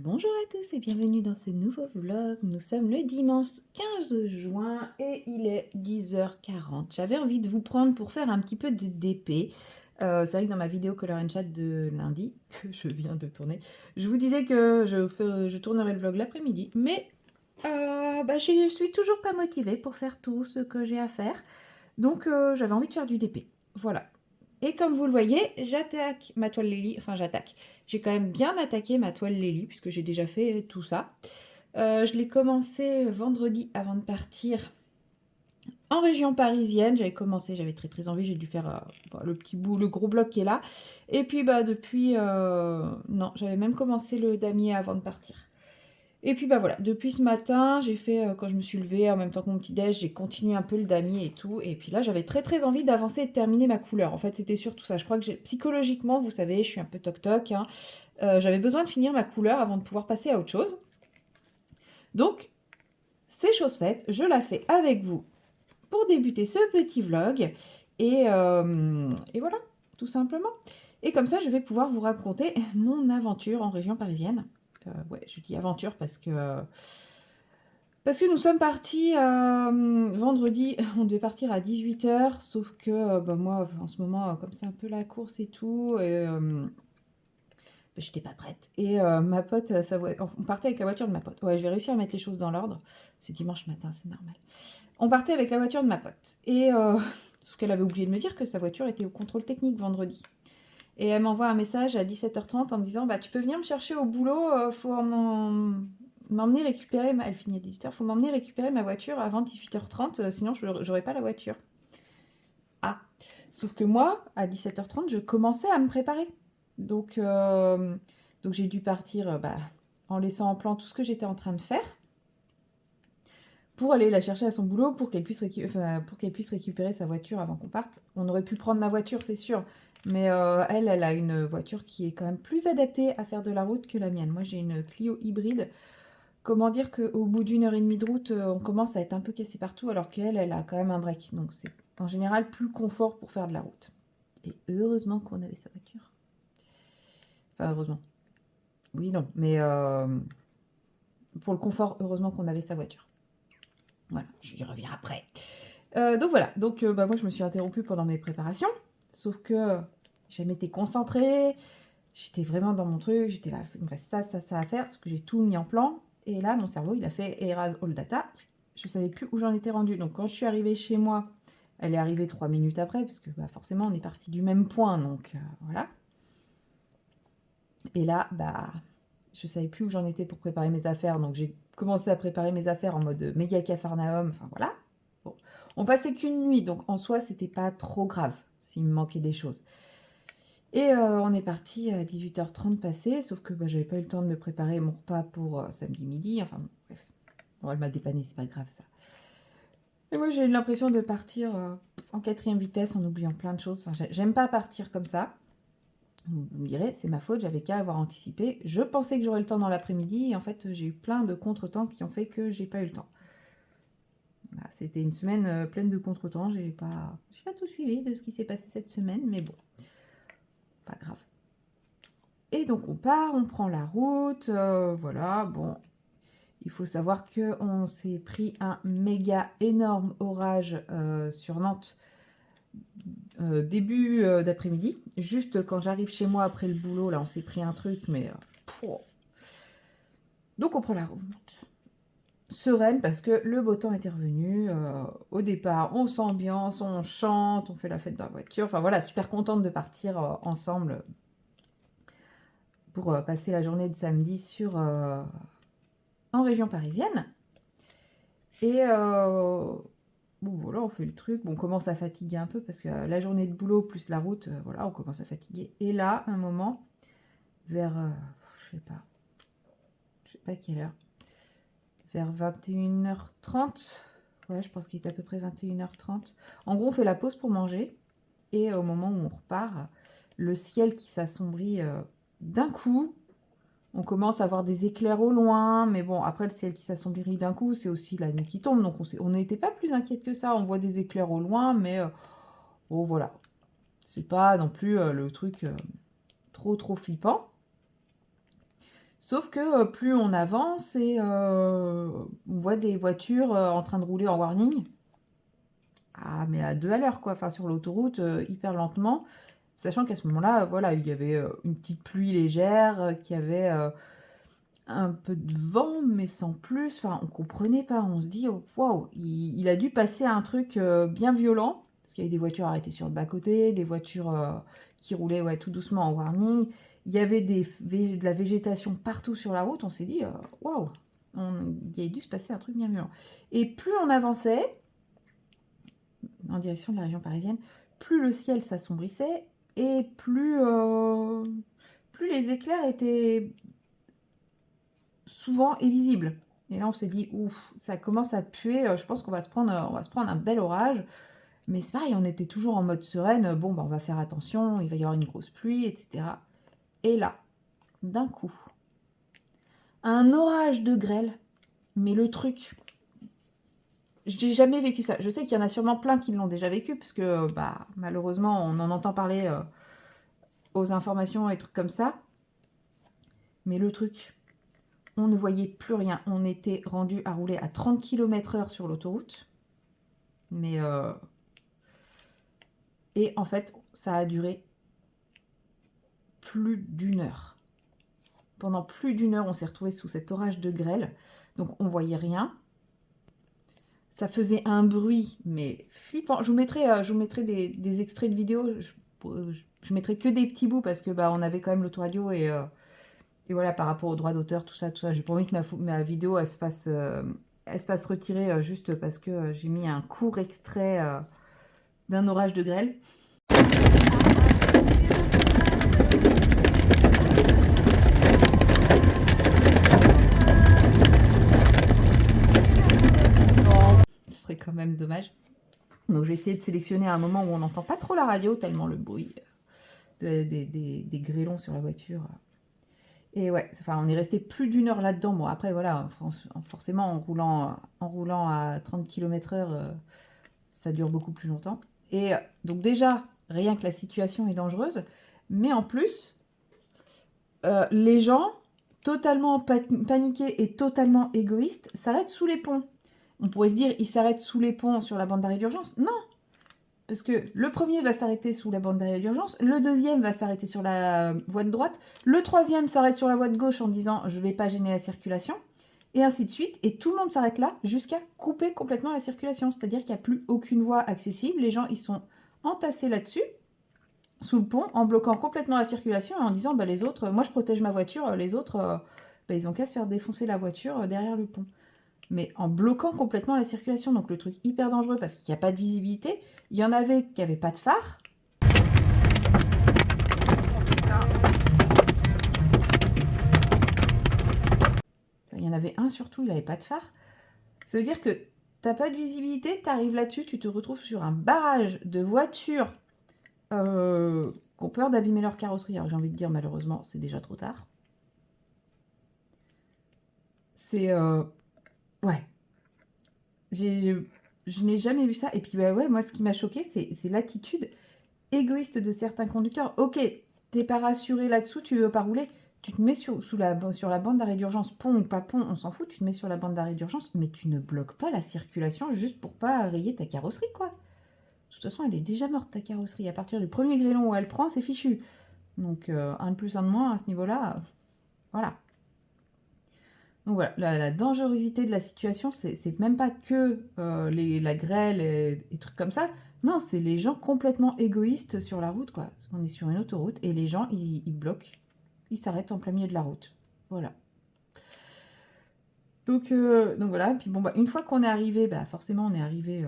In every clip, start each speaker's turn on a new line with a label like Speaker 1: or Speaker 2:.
Speaker 1: Bonjour à tous et bienvenue dans ce nouveau vlog. Nous sommes le dimanche 15 juin et il est 10h40. J'avais envie de vous prendre pour faire un petit peu de DP. C'est vrai que dans ma vidéo Color and Chat de lundi, que je viens de tourner, je vous disais que je tournerai le vlog l'après-midi. Mais je suis toujours pas motivée pour faire tout ce que j'ai à faire. Donc j'avais envie de faire du DP. Voilà. Et comme vous le voyez, j'attaque ma toile Lily. Enfin, j'attaque. J'ai quand même bien attaqué ma toile Lily, puisque j'ai déjà fait tout ça. Je l'ai commencé vendredi avant de partir en région parisienne. J'avais commencé, j'avais très très envie. J'ai dû faire le petit bout, le gros bloc qui est là. Et puis, depuis... non, j'avais même commencé le damier avant de partir. Et puis voilà, depuis ce matin, j'ai fait, quand je me suis levée, en même temps que mon petit-déj, j'ai continué un peu le damier et tout. Et puis là, j'avais très très envie d'avancer et de terminer ma couleur. En fait, c'était surtout ça. Je crois que psychologiquement, vous savez, je suis un peu toc-toc, hein. J'avais besoin de finir ma couleur avant de pouvoir passer à autre chose. Donc, c'est chose faite. Je la fais avec vous pour débuter ce petit vlog. Et voilà, tout simplement. Et comme ça, je vais pouvoir vous raconter mon aventure en région parisienne. Ouais, je dis aventure parce que nous sommes partis vendredi, on devait partir à 18h, sauf que moi, en ce moment, comme c'est un peu la course et tout, j'étais pas prête. Et ma pote, on partait avec la voiture de ma pote. Ouais, je vais réussir à mettre les choses dans l'ordre. C'est dimanche matin, c'est normal. On partait avec la voiture de ma pote. Et sauf qu'elle avait oublié de me dire que sa voiture était au contrôle technique vendredi. Et elle m'envoie un message à 17h30 en me disant bah, tu peux venir me chercher au boulot, faut m'emmener récupérer. Elle finit à 18h, faut m'emmener récupérer ma voiture avant 18h30, sinon j'aurai pas la voiture. Ah, sauf que moi, à 17h30, je commençais à me préparer. Donc j'ai dû partir en laissant en plan tout ce que j'étais en train de faire pour aller la chercher à son boulot pour qu'elle puisse, pour qu'elle puisse récupérer sa voiture avant qu'on parte. On aurait pu prendre ma voiture, c'est sûr, mais elle a une voiture qui est quand même plus adaptée à faire de la route que la mienne. Moi, j'ai une Clio hybride. Comment dire qu'au bout d'une heure et demie de route, on commence à être un peu cassé partout, alors qu'elle, elle a quand même un break. Donc c'est en général plus confort pour faire de la route. Et heureusement qu'on avait sa voiture. Enfin, heureusement. Oui, non, mais pour le confort, heureusement qu'on avait sa voiture. Voilà, j'y reviens après. Donc voilà, moi je me suis interrompue pendant mes préparations, sauf que j'ai été concentrée, j'étais vraiment dans mon truc, j'étais là, il me reste ça, ça, ça à faire, parce que j'ai tout mis en plan, et là mon cerveau il a fait erase all data, je savais plus où j'en étais rendue. Donc quand je suis arrivée chez moi, elle est arrivée 3 minutes après, parce que forcément on est parti du même point, donc voilà. Et là, je savais plus où j'en étais pour préparer mes affaires, donc j'ai commencé à préparer mes affaires en mode méga capharnaüm, enfin voilà. Bon. On passait qu'une nuit, donc en soi, c'était pas trop grave s'il me manquait des choses. Et on est parti à 18h30 passé, sauf que j'avais pas eu le temps de me préparer mon repas pour samedi midi, enfin bon, bref. Bon, elle m'a dépanné, c'est pas grave ça. Et moi, j'ai eu l'impression de partir en 4e vitesse en oubliant plein de choses. Enfin, j'aime pas partir comme ça. Vous me direz, c'est ma faute, j'avais qu'à avoir anticipé. Je pensais que j'aurais le temps dans l'après-midi, et en fait, j'ai eu plein de contretemps qui ont fait que j'ai pas eu le temps. Voilà, c'était une semaine pleine de contretemps, j'ai pas tout suivi de ce qui s'est passé cette semaine, mais bon, pas grave. Et donc on part, on prend la route, voilà, bon. Il faut savoir qu'on s'est pris un méga énorme orage sur Nantes début d'après-midi. Juste quand j'arrive chez moi après le boulot, là on s'est pris un truc, mais... Donc on prend la route sereine parce que le beau temps était revenu. Au départ, on s'ambiance, on chante, on fait la fête dans la voiture. Enfin voilà, super contente de partir ensemble pour passer la journée de samedi en région parisienne. Et bon, voilà, on fait le truc. Bon, on commence à fatiguer un peu parce que la journée de boulot plus la route, voilà, on commence à fatiguer. Et là, un moment, vers, je sais pas quelle heure, vers 21h30. Ouais, je pense qu'il est à peu près 21h30. En gros, on fait la pause pour manger. Et au moment où on repart, le ciel qui s'assombrit d'un coup. On commence à voir des éclairs au loin. Mais bon, après, le ciel qui s'assombrit d'un coup, c'est aussi la nuit qui tombe. Donc, on n'était pas plus inquiète que ça. On voit des éclairs au loin. Mais bon, voilà. C'est pas non plus le truc trop, trop flippant. Sauf que plus on avance et on voit des voitures en train de rouler en warning. Ah, mais à 2 à l'heure, quoi. Enfin, sur l'autoroute, hyper lentement. Sachant qu'à ce moment-là, voilà, il y avait une petite pluie légère, qu'il y avait un peu de vent, mais sans plus. Enfin, on comprenait pas. On se dit, oh, waouh, il a dû passer à un truc bien violent. Parce qu'il y avait des voitures arrêtées sur le bas-côté, des voitures qui roulaient ouais, tout doucement en warning. Il y avait de la végétation partout sur la route. On s'est dit, waouh, il a dû se passer un truc bien violent. Et plus on avançait, en direction de la région parisienne, plus le ciel s'assombrissait et plus les éclairs étaient souvent et visibles. Et là, on s'est dit, ouf, ça commence à puer, je pense qu'on va se prendre, un bel orage. Mais c'est pareil, on était toujours en mode sereine, bon, bah, on va faire attention, il va y avoir une grosse pluie, etc. Et là, d'un coup, un orage de grêle, mais le truc, j'ai jamais vécu ça. Je sais qu'il y en a sûrement plein qui l'ont déjà vécu, parce que bah, malheureusement, on en entend parler aux informations et trucs comme ça. Mais le truc, on ne voyait plus rien. On était rendu à rouler à 30 km/h sur l'autoroute. Mais et en fait, ça a duré plus d'une heure. Pendant plus d'une heure, on s'est retrouvé sous cet orage de grêle. Donc on voyait rien. Ça faisait un bruit, mais flippant. Je vous mettrai des extraits de vidéos. Je mettrai que des petits bouts parce que bah on avait quand même l'autoradio et voilà, par rapport aux droits d'auteur, tout ça, j'ai pas envie que ma vidéo elle se fasse retirer juste parce que j'ai mis un court extrait d'un orage de grêle. Ce serait quand même dommage. Donc j'ai essayé de sélectionner un moment où on n'entend pas trop la radio, tellement le bruit des grêlons sur la voiture. Et ouais, enfin, on est resté plus d'une heure là-dedans. Bon, après, voilà, forcément, en roulant à 30 km/h, ça dure beaucoup plus longtemps. Et donc déjà, rien que la situation est dangereuse, mais en plus, les gens, totalement paniqués et totalement égoïstes, s'arrêtent sous les ponts. On pourrait se dire, ils s'arrêtent sous les ponts sur la bande d'arrêt d'urgence. Non, parce que le premier va s'arrêter sous la bande d'arrêt d'urgence, le deuxième va s'arrêter sur la voie de droite, le troisième s'arrête sur la voie de gauche en disant je vais pas gêner la circulation, et ainsi de suite, et tout le monde s'arrête là jusqu'à couper complètement la circulation. C'est-à-dire qu'il n'y a plus aucune voie accessible, les gens ils sont entassés là-dessus, sous le pont, en bloquant complètement la circulation et en disant bah, les autres, moi je protège ma voiture, les autres, bah, ils ont qu'à se faire défoncer la voiture derrière le pont. Mais en bloquant complètement la circulation. Donc le truc hyper dangereux parce qu'il n'y a pas de visibilité. Il y en avait qui n'avaient pas de phare. Il y en avait un surtout, il n'avait pas de phare. Ça veut dire que t'as pas de visibilité, tu arrives là-dessus, tu te retrouves sur un barrage de voitures qui ont peur d'abîmer leur carrosserie. Alors j'ai envie de dire malheureusement, c'est déjà trop tard. C'est... ouais. Je n'ai jamais vu ça. Et puis bah ouais, moi ce qui m'a choqué, c'est l'attitude égoïste de certains conducteurs. Ok, t'es pas rassuré là-dessous, tu veux pas rouler, tu te mets sur la bande d'arrêt d'urgence, pont ou pas pont, on s'en fout, tu te mets sur la bande d'arrêt d'urgence, mais tu ne bloques pas la circulation juste pour pas rayer ta carrosserie, quoi. De toute façon, elle est déjà morte, ta carrosserie. À partir du premier grêlon où elle prend, c'est fichu. Donc, un de plus, un de moins, à ce niveau-là, voilà. Donc voilà, la dangerosité de la situation, c'est même pas que la grêle et trucs comme ça. Non, c'est les gens complètement égoïstes sur la route, quoi. Parce qu'on est sur une autoroute et les gens, ils bloquent. Ils s'arrêtent en plein milieu de la route. Voilà. Donc voilà. Puis bon, bah, une fois qu'on est arrivé, bah, forcément, on est arrivé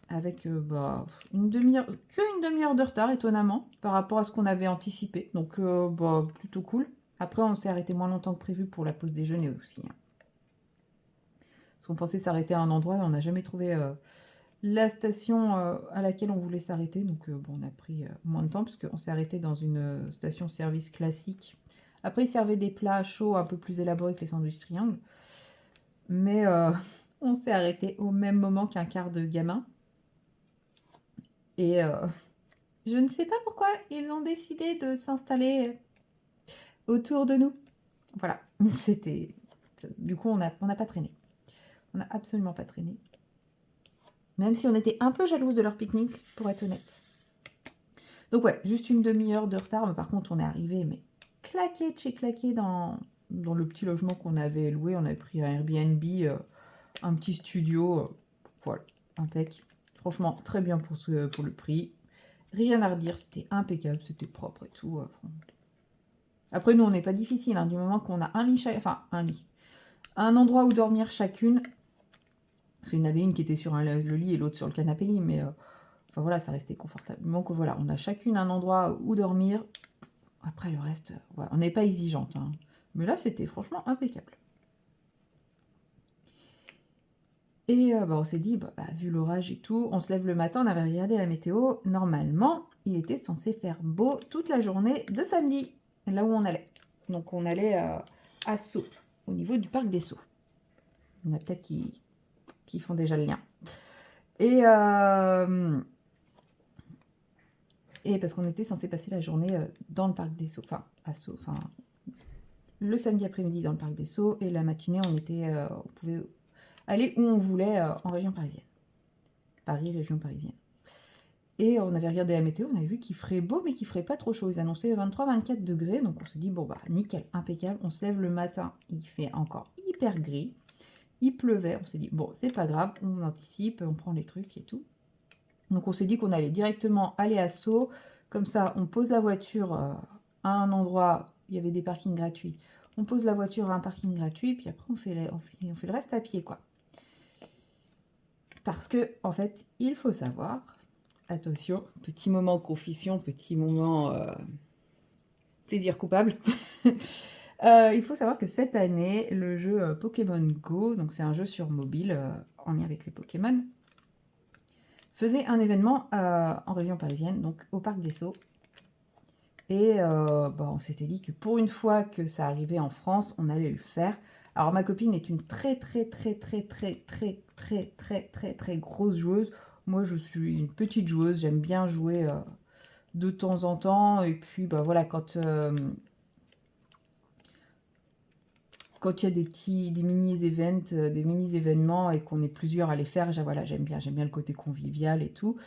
Speaker 1: avec bah, une demi-heure de retard, étonnamment, par rapport à ce qu'on avait anticipé. Donc, bah, plutôt cool. Après, on s'est arrêté moins longtemps que prévu pour la pause déjeuner aussi, hein. Parce qu'on pensait s'arrêter à un endroit et on n'a jamais trouvé la station à laquelle on voulait s'arrêter. Donc bon, on a pris moins de temps puisqu'on s'est arrêté dans une station-service classique. Après, ils servaient des plats chauds un peu plus élaborés que les sandwichs triangles. Mais on s'est arrêté au même moment qu'un quart de gamin. Et je ne sais pas pourquoi ils ont décidé de s'installer autour de nous. Voilà. C'était... Du coup, on n'a pas traîné. On n'a absolument pas traîné. Même si on était un peu jalouse de leur pique-nique, pour être honnête. Donc ouais, juste une demi-heure de retard. Mais par contre, on est arrivé, mais claqué de chez claqué dans le petit logement qu'on avait loué. On avait pris un Airbnb, un petit studio. Voilà, impec. Franchement, très bien pour le prix. Rien à redire, c'était impeccable, c'était propre et tout. Après, nous, on n'est pas difficile. Hein, du moment qu'on a un lit, enfin, un lit. Un endroit où dormir chacune. Parce qu'il y en avait une qui était sur le lit et l'autre sur le canapé lit, mais enfin voilà, ça restait confortable. Donc voilà, on a chacune un endroit où dormir. Après le reste, ouais, on n'est pas exigeante. Hein. Mais là, c'était franchement impeccable. Et bah, on s'est dit, bah, vu l'orage et tout, on se lève le matin, on avait regardé la météo. Normalement, il était censé faire beau toute la journée de samedi, là où on allait. Donc on allait à Sceaux, au niveau du parc des Sceaux. Il y en a peut-être qui font déjà le lien. Et parce qu'on était censé passer la journée dans le parc des Sceaux, enfin à Sceaux, enfin le samedi après-midi dans le parc des Sceaux, et la matinée on pouvait aller où on voulait en région parisienne. Paris, région parisienne. Et on avait regardé la météo, on avait vu qu'il ferait beau, mais qu'il ferait pas trop chaud. Ils annonçaient 23-24 degrés, donc on s'est dit, bon bah nickel, impeccable. On se lève le matin, il fait encore hyper gris. Il pleuvait, on s'est dit, bon, c'est pas grave, on anticipe, on prend les trucs et tout. Donc on s'est dit qu'on allait directement aller à Sceaux, comme ça on pose la voiture à un endroit, il y avait des parkings gratuits. On pose la voiture à un parking gratuit, puis après on fait le reste à pied, quoi. Parce que, en fait, il faut savoir, attention, petit moment confession, petit moment plaisir coupable. Il faut savoir que cette année, le jeu Pokémon Go, donc c'est un jeu sur mobile en lien avec les Pokémon, faisait un événement en région parisienne, donc au Parc des Sceaux. Et bah, on s'était dit que pour une fois que ça arrivait en France, on allait le faire. Alors ma copine est une très grosse joueuse. Moi je suis une petite joueuse, j'aime bien jouer de temps en temps. Et puis bah voilà, quand il y a des mini-événements et qu'on est plusieurs à les faire, voilà, j'aime bien le côté convivial et tout.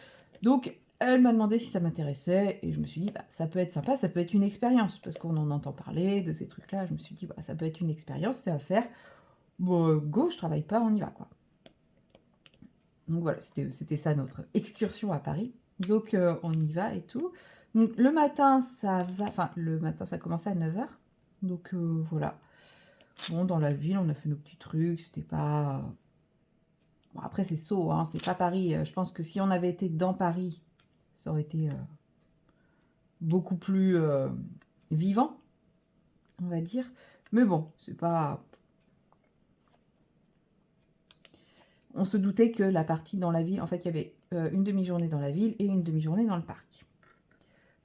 Speaker 1: Donc, elle m'a demandé si ça m'intéressait et je me suis dit, bah, ça peut être sympa, ça peut être une expérience parce qu'on en entend parler de ces trucs-là. Je me suis dit, bah, ça peut être une expérience, c'est à faire. Bon, go, je travaille pas, on y va, quoi. Donc voilà, c'était ça notre excursion à Paris. Donc, on y va et tout. Donc, le matin, ça commençait à 9h. Donc, voilà. Bon, dans la ville, on a fait nos petits trucs, c'était pas... Bon, après, c'est Sceaux, hein, c'est pas Paris. Je pense que si on avait été dans Paris, ça aurait été beaucoup plus vivant, on va dire. Mais bon, c'est pas... On se doutait que la partie dans la ville, en fait, il y avait une demi-journée dans la ville et une demi-journée dans le parc.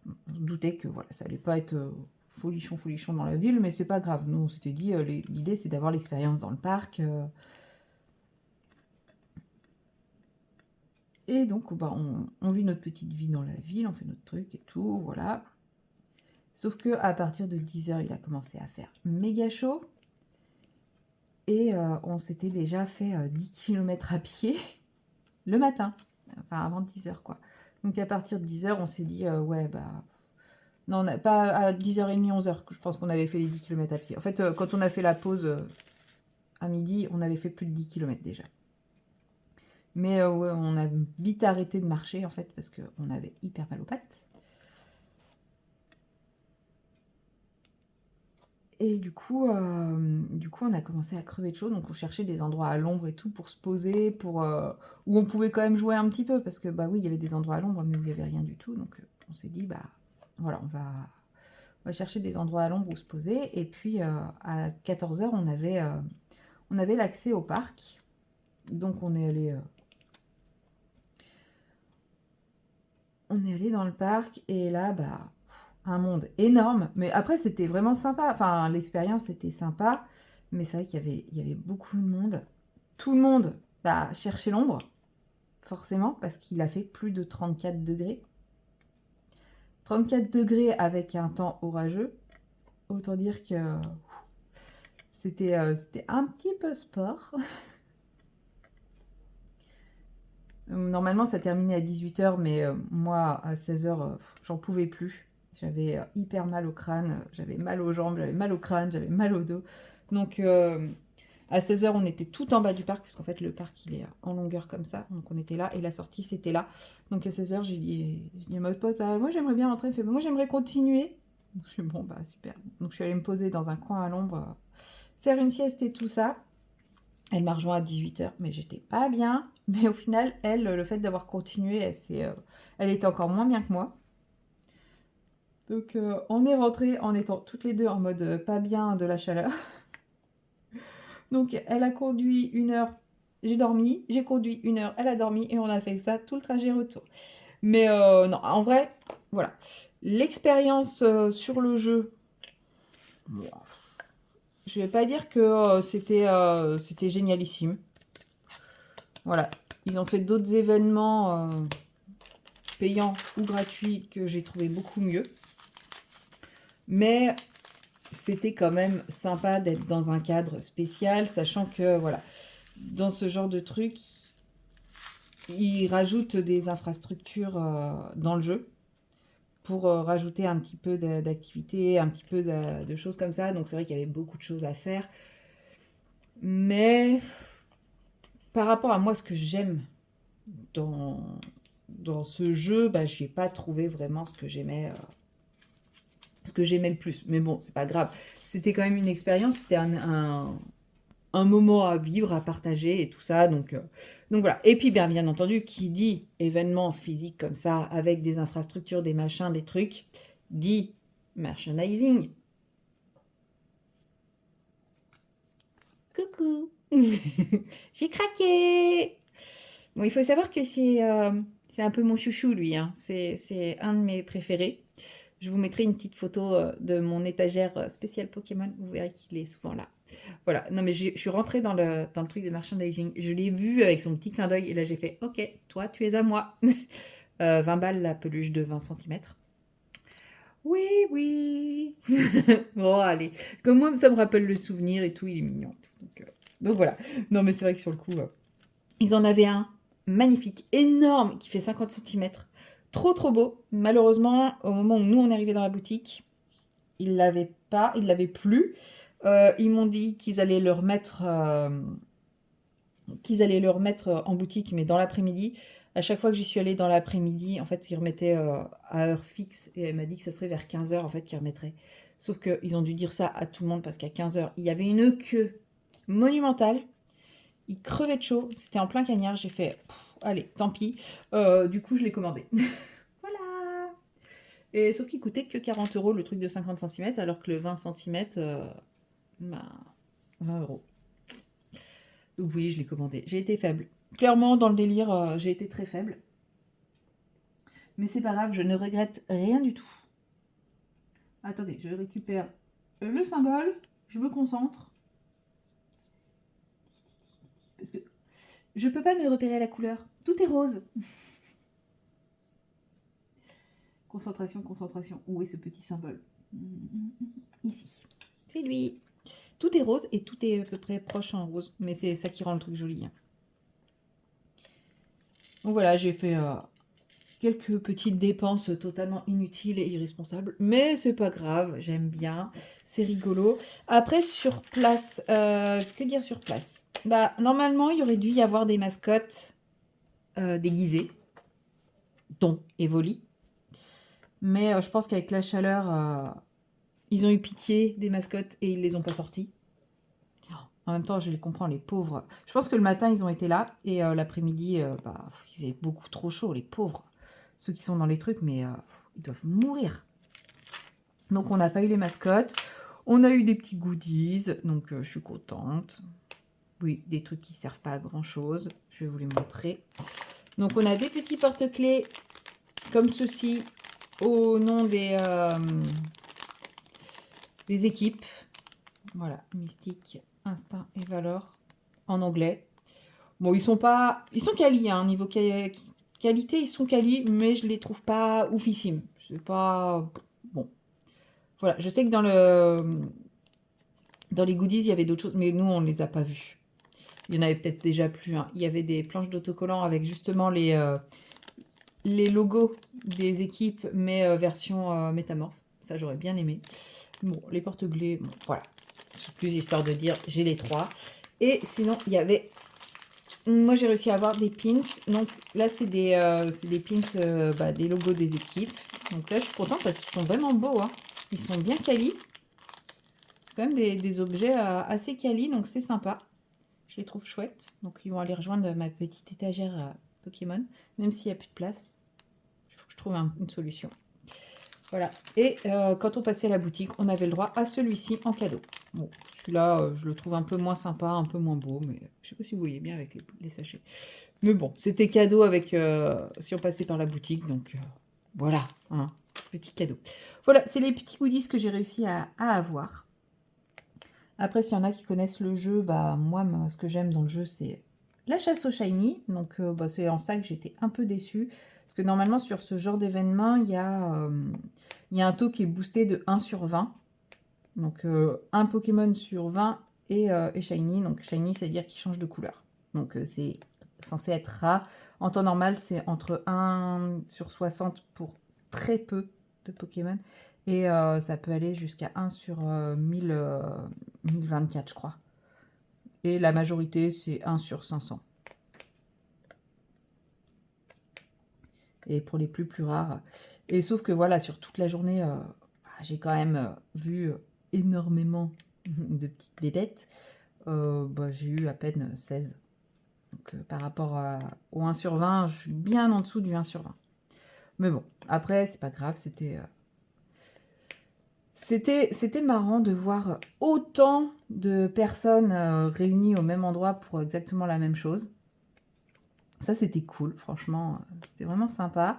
Speaker 1: On se doutait que voilà, ça allait pas être folichon dans la ville, mais c'est pas grave. Nous, on s'était dit, l'idée, c'est d'avoir l'expérience dans le parc. Et donc, bah, on vit notre petite vie dans la ville, on fait notre truc et tout, voilà. Sauf que à partir de 10h, il a commencé à faire méga chaud. Et on s'était déjà fait 10 km à pied le matin. Enfin, avant 10h, quoi. Donc, à partir de 10h, on s'est dit, ouais, bah... Non, pas à 10h30, 11h, que je pense qu'on avait fait les 10 km à pied. En fait, quand on a fait la pause à midi, on avait fait plus de 10 km déjà. Mais ouais, on a vite arrêté de marcher, en fait, parce qu'on avait hyper mal aux pattes. Et du coup, on a commencé à crever de chaud, donc on cherchait des endroits à l'ombre et tout pour se poser, où on pouvait quand même jouer un petit peu, parce que bah oui, il y avait des endroits à l'ombre, mais où il n'y avait rien du tout. Donc on s'est dit, bah voilà, on va chercher des endroits à l'ombre où se poser. Et puis à 14h, on avait l'accès au parc. Donc on est allé dans le parc, et là, bah, un monde énorme. Mais après, c'était vraiment sympa. Enfin, l'expérience était sympa. Mais c'est vrai qu'il y avait beaucoup de monde. Tout le monde bah, cherchait l'ombre, forcément, parce qu'il a fait plus de 34 degrés. 34 degrés avec un temps orageux. Autant dire que C'était un petit peu sport. Normalement, ça terminait à 18 h, mais moi, à 16 h, j'en pouvais plus. J'avais hyper mal au crâne, j'avais mal aux jambes, j'avais mal au crâne, j'avais mal au dos. Donc, à 16 h, on était tout en bas du parc, puisqu'en fait, le parc, il est en longueur comme ça. Donc, on était là, et la sortie, c'était là. Donc, à 16 h, j'ai dit à ma pote, bah, moi, j'aimerais bien rentrer. Elle fait, moi, j'aimerais continuer. Donc, je suis bon, bah, super. Donc, je suis allée me poser dans un coin à l'ombre, faire une sieste et tout ça. Elle m'a rejoint à 18 h, mais j'étais pas bien. Mais au final, elle, le fait d'avoir continué, elle était encore moins bien que moi. Donc, on est rentré en étant toutes les deux en mode pas bien de la chaleur. Donc, elle a conduit 1 heure, j'ai dormi, j'ai conduit 1 heure, elle a dormi, et on a fait ça tout le trajet retour. Mais non, en vrai, voilà. L'expérience sur le jeu, bon, je vais pas dire que c'était génialissime. Voilà. Ils ont fait d'autres événements payants ou gratuits que j'ai trouvé beaucoup mieux. Mais c'était quand même sympa d'être dans un cadre spécial, sachant que, voilà, dans ce genre de truc, ils rajoutent des infrastructures dans le jeu pour rajouter un petit peu d'activité, un petit peu de choses comme ça. Donc c'est vrai qu'il y avait beaucoup de choses à faire. Mais par rapport à moi, ce que j'aime dans ce jeu, bah, je n'ai pas trouvé vraiment ce que j'aimais le plus. Mais bon, c'est pas grave. C'était quand même une expérience, c'était un moment à vivre, à partager et tout ça. Donc voilà. Et puis bien entendu, qui dit événement physique comme ça, avec des infrastructures, des machins, des trucs, dit merchandising. Coucou. J'ai craqué. Bon, il faut savoir que c'est un peu mon chouchou, lui, hein. C'est un de mes préférés. Je vous mettrai une petite photo de mon étagère spéciale Pokémon. Vous verrez qu'il est souvent là. Voilà. Non, mais je suis rentrée dans le truc de merchandising. Je l'ai vu avec son petit clin d'œil et là, j'ai fait OK, toi, tu es à moi. 20 balles la peluche de 20 cm. Oui, oui. Bon, allez. Comme moi, ça me rappelle le souvenir et tout, il est mignon. Donc voilà. Non, mais c'est vrai que sur le coup, ils en avaient un magnifique, énorme, qui fait 50 cm. Trop, trop beau. Malheureusement, au moment où nous, on est arrivé dans la boutique, ils l'avaient pas, ils l'avaient plus. Ils m'ont dit qu'ils allaient le remettre, en boutique, mais dans l'après-midi. À chaque fois que j'y suis allée dans l'après-midi, en fait, ils remettaient à heure fixe. Et elle m'a dit que ça serait vers 15 h, en fait, qu'ils remettraient. Sauf qu'ils ont dû dire ça à tout le monde parce qu'à 15 h, il y avait une queue monumentale. Ils crevaient de chaud. C'était en plein cagnard. J'ai fait, allez, tant pis. Du coup, je l'ai commandé. Voilà. Et sauf qu'il coûtait que 40 € le truc de 50 cm, alors que le 20 cm, bah, 20 €. Donc oui, je l'ai commandé. J'ai été faible. Clairement, dans le délire, j'ai été très faible. Mais c'est pas grave, je ne regrette rien du tout. Attendez, je récupère le symbole. Je me concentre. Parce que je peux pas me repérer à la couleur. Tout est rose. Concentration, concentration. Où est ce petit symbole? Ici. C'est lui. Tout est rose et tout est à peu près proche en rose. Mais c'est ça qui rend le truc joli, hein. Donc voilà, j'ai fait quelques petites dépenses totalement inutiles et irresponsables. Mais c'est pas grave, j'aime bien. C'est rigolo. Après, sur place, que dire sur place? Bah, normalement, il y aurait dû y avoir des mascottes déguisées, dont Evoli. Mais je pense qu'avec la chaleur, ils ont eu pitié des mascottes et ils les ont pas sorties. En même temps, je les comprends, les pauvres. Je pense que le matin, ils ont été là et l'après-midi, bah, il faisait beaucoup trop chaud, les pauvres. Ceux qui sont dans les trucs, mais ils doivent mourir. Donc, on n'a pas eu les mascottes. On a eu des petits goodies, donc je suis contente. Oui, des trucs qui ne servent pas à grand-chose. Je vais vous les montrer. Donc, on a des petits porte-clés comme ceci au nom des équipes. Voilà, Mystique, Instinct et Valor en anglais. Bon, ils sont quali, hein, niveau qualité, ils sont quali, mais je les trouve pas oufissimes. C'est pas bon. Voilà, je sais que Dans les goodies, il y avait d'autres choses, mais nous, on ne les a pas vus. Il y en avait peut-être déjà plus. Hein. Il y avait des planches d'autocollants avec justement les logos des équipes, mais version métamorphe. Ça, j'aurais bien aimé. Bon, les porte-clés, bon, voilà. C'est plus histoire de dire, j'ai les 3. Et sinon, il y avait... Moi, j'ai réussi à avoir des pins. Donc là, c'est des pins, des logos des équipes. Donc là, je suis contente parce qu'ils sont vraiment beaux. Hein. Ils sont bien quali. C'est quand même des objets assez quali, donc c'est sympa. Je les trouve chouettes. Donc ils vont aller rejoindre ma petite étagère Pokémon, même s'il n'y a plus de place. Il faut que je trouve une solution. Voilà. Et quand on passait à la boutique, on avait le droit à celui-ci en cadeau. Bon, celui-là, je le trouve un peu moins sympa, un peu moins beau, mais je sais pas si vous voyez bien avec les sachets. Mais bon, c'était cadeau avec si on passait par la boutique, donc voilà, hein, petit cadeau. Voilà, c'est les petits goodies que j'ai réussi à avoir. Après, s'il y en a qui connaissent le jeu, bah moi, ce que j'aime dans le jeu, c'est la chasse au shiny. Donc, c'est en ça que j'étais un peu déçue. Parce que normalement, sur ce genre d'événement, il y a un taux qui est boosté de 1 sur 20. Donc, un Pokémon sur 20 et shiny. Donc, shiny, c'est-à-dire qu'il change de couleur. Donc, c'est censé être rare. En temps normal, c'est entre 1 sur 60 pour très peu de Pokémon. Et ça peut aller jusqu'à 1 sur 1024, je crois. Et la majorité, c'est 1 sur 500. Et pour les plus rares. Et sauf que voilà, sur toute la journée, j'ai quand même vu énormément de petites bébêtes. J'ai eu à peine 16. Donc par rapport au 1 sur 20, je suis bien en dessous du 1 sur 20. Mais bon, après, c'est pas grave, C'était marrant de voir autant de personnes réunies au même endroit pour exactement la même chose. Ça, c'était cool, franchement, c'était vraiment sympa.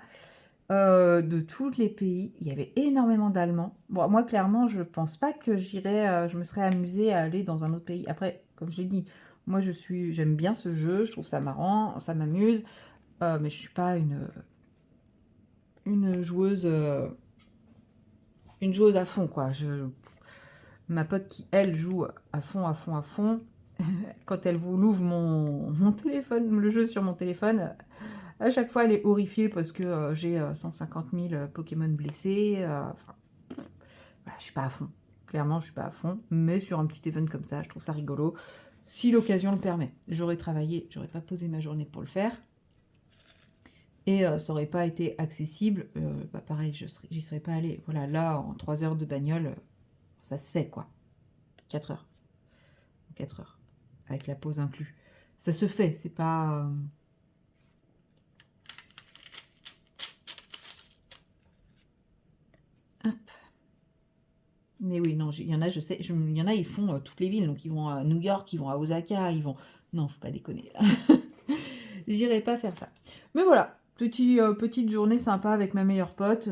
Speaker 1: De tous les pays, il y avait énormément d'Allemands. Bon, moi, clairement, je pense pas que je me serais amusée à aller dans un autre pays. Après, comme je l'ai dit, moi, j'aime bien ce jeu, je trouve ça marrant, ça m'amuse, mais je suis pas une joueuse à fond, quoi. Ma pote qui, elle, joue à fond, à fond, à fond. Quand elle ouvre mon téléphone, le jeu sur mon téléphone, à chaque fois, elle est horrifiée parce que j'ai 150 000 Pokémon blessés. Voilà, je suis pas à fond. Clairement, je suis pas à fond. Mais sur un petit event comme ça, je trouve ça rigolo. Si l'occasion le permet. J'aurais travaillé, j'aurais pas posé ma journée pour le faire. Et ça aurait pas été accessible. Pareil, j'y serais pas allée. Voilà, là, en 3 heures de bagnole, ça se fait, quoi. 4 heures. 4 heures. Avec la pause inclus. Ça se fait, c'est pas... Hop. Mais oui, non, il y en a, je sais, il y en a, ils font toutes les villes. Donc, ils vont à New York, ils vont à Osaka, ils vont... Non, faut pas déconner, là. J'irai pas faire ça. Mais voilà, petite journée sympa avec ma meilleure pote.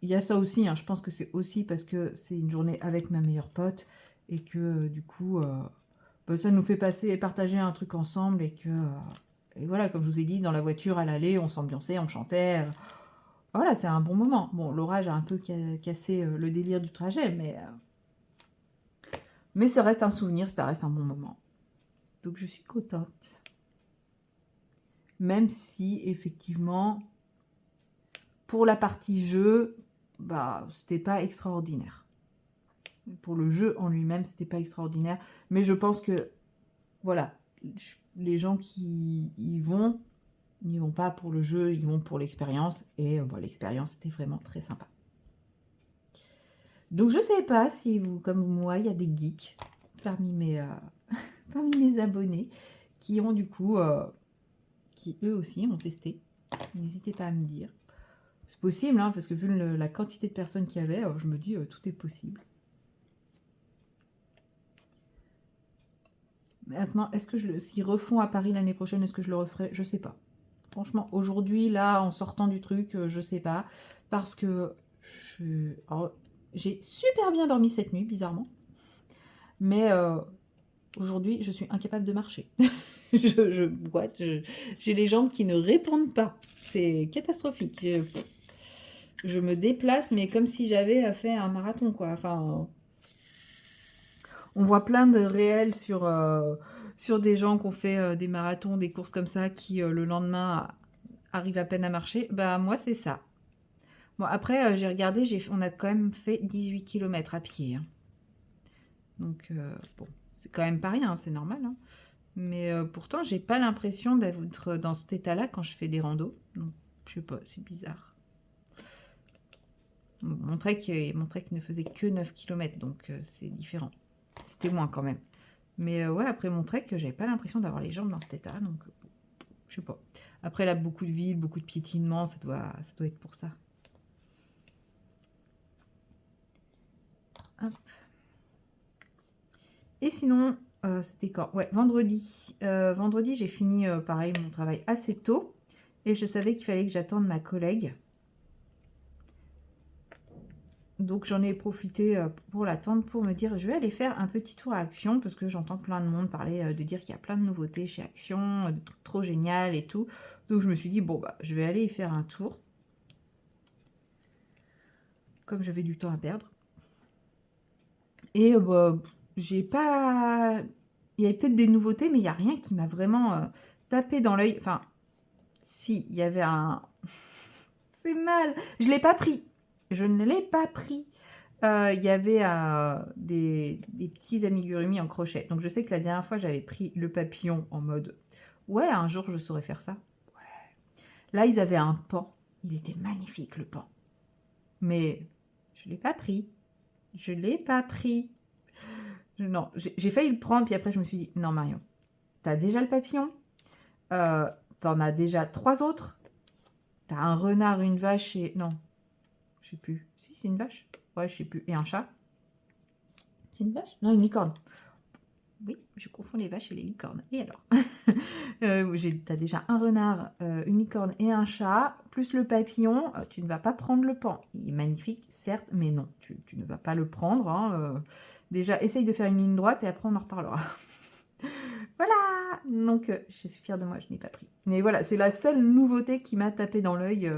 Speaker 1: Il y a ça aussi, hein, je pense que c'est aussi parce que c'est une journée avec ma meilleure pote et que du coup, ça nous fait partager un truc ensemble et que... et voilà, comme je vous ai dit, dans la voiture à l'aller, on s'ambiançait, on chantait. Voilà, c'est un bon moment. Bon, l'orage a un peu cassé le délire du trajet, mais ça reste un souvenir, ça reste un bon moment. Donc je suis contente. Même si, effectivement, pour la partie jeu, c'était pas extraordinaire. Pour le jeu en lui-même, c'était pas extraordinaire. Mais je pense que, voilà, les gens qui y vont, n'y vont pas pour le jeu, ils vont pour l'expérience. Et l'expérience était vraiment très sympa. Donc je sais pas si vous, comme moi, il y a des geeks parmi mes abonnés qui ont du coup, qui eux aussi ont testé. N'hésitez pas à me dire. C'est possible, hein, parce que vu la quantité de personnes qu'il y avait, je me dis tout est possible. Maintenant, est-ce que s'ils refont à Paris l'année prochaine, est-ce que je le referai? Je sais pas. Franchement, aujourd'hui, là, en sortant du truc, je sais pas. Parce que j'ai super bien dormi cette nuit, bizarrement. Mais aujourd'hui, je suis incapable de marcher. je boite, j'ai les jambes qui ne répondent pas. C'est catastrophique. Je me déplace, mais comme si j'avais fait un marathon, quoi. Enfin, On voit plein de réels sur des gens qui ont fait des marathons, des courses comme ça, qui le lendemain arrivent à peine à marcher. Bah moi c'est ça. Bon après j'ai regardé, on a quand même fait 18 km à pied, hein. Donc bon, c'est quand même pas rien, c'est normal, hein. Mais pourtant j'ai pas l'impression d'être dans cet état-là quand je fais des randos. Donc je sais pas, c'est bizarre. Mon trek ne faisait que 9 km, donc c'est différent. C'était moins quand même. Mais ouais, après mon trek, j'avais pas l'impression d'avoir les jambes dans cet état, donc je sais pas. Après là, beaucoup de vide, beaucoup de piétinement, ça doit être pour ça. Hop. Et sinon, c'était quand? Ouais, vendredi. Vendredi, j'ai fini, pareil, mon travail assez tôt. Et je savais qu'il fallait que j'attende ma collègue. Donc j'en ai profité pour l'attendre, pour me dire, je vais aller faire un petit tour à Action, parce que j'entends plein de monde parler, de dire qu'il y a plein de nouveautés chez Action, de trucs trop génial et tout. Donc je me suis dit, bon, bah, je vais aller y faire un tour. Comme j'avais du temps à perdre. Et bah, j'ai pas... Il y avait peut-être des nouveautés, mais il n'y a rien qui m'a vraiment tapé dans l'œil. Enfin, si, il y avait un... C'est mal. Je ne l'ai pas pris. Je ne l'ai pas pris. Il y avait des petits amigurumi en crochet. Donc je sais que la dernière fois, j'avais pris le papillon en mode... Ouais, un jour, je saurais faire ça. Ouais. Là, ils avaient un pan. Il était magnifique, le pan. Mais je ne l'ai pas pris. Je ne l'ai pas pris. Non, j'ai failli le prendre, puis après, je me suis dit, non, Marion, t'as déjà le papillon, t'en as déjà 3 autres, t'as un renard, une vache et... Non, je sais plus. Si, c'est une vache. Ouais, je sais plus. Et un chat. C'est une vache? Non, une licorne. Oui, je confonds les vaches et les licornes. Et alors t'as déjà un renard, une licorne et un chat, plus le papillon. Tu ne vas pas prendre le pan. Il est magnifique, certes, mais non, tu ne vas pas le prendre, hein. Déjà, essaye de faire une ligne droite et après, on en reparlera. Voilà. Donc, je suis fière de moi, je n'ai pas pris. Mais voilà, c'est la seule nouveauté qui m'a tapé dans l'œil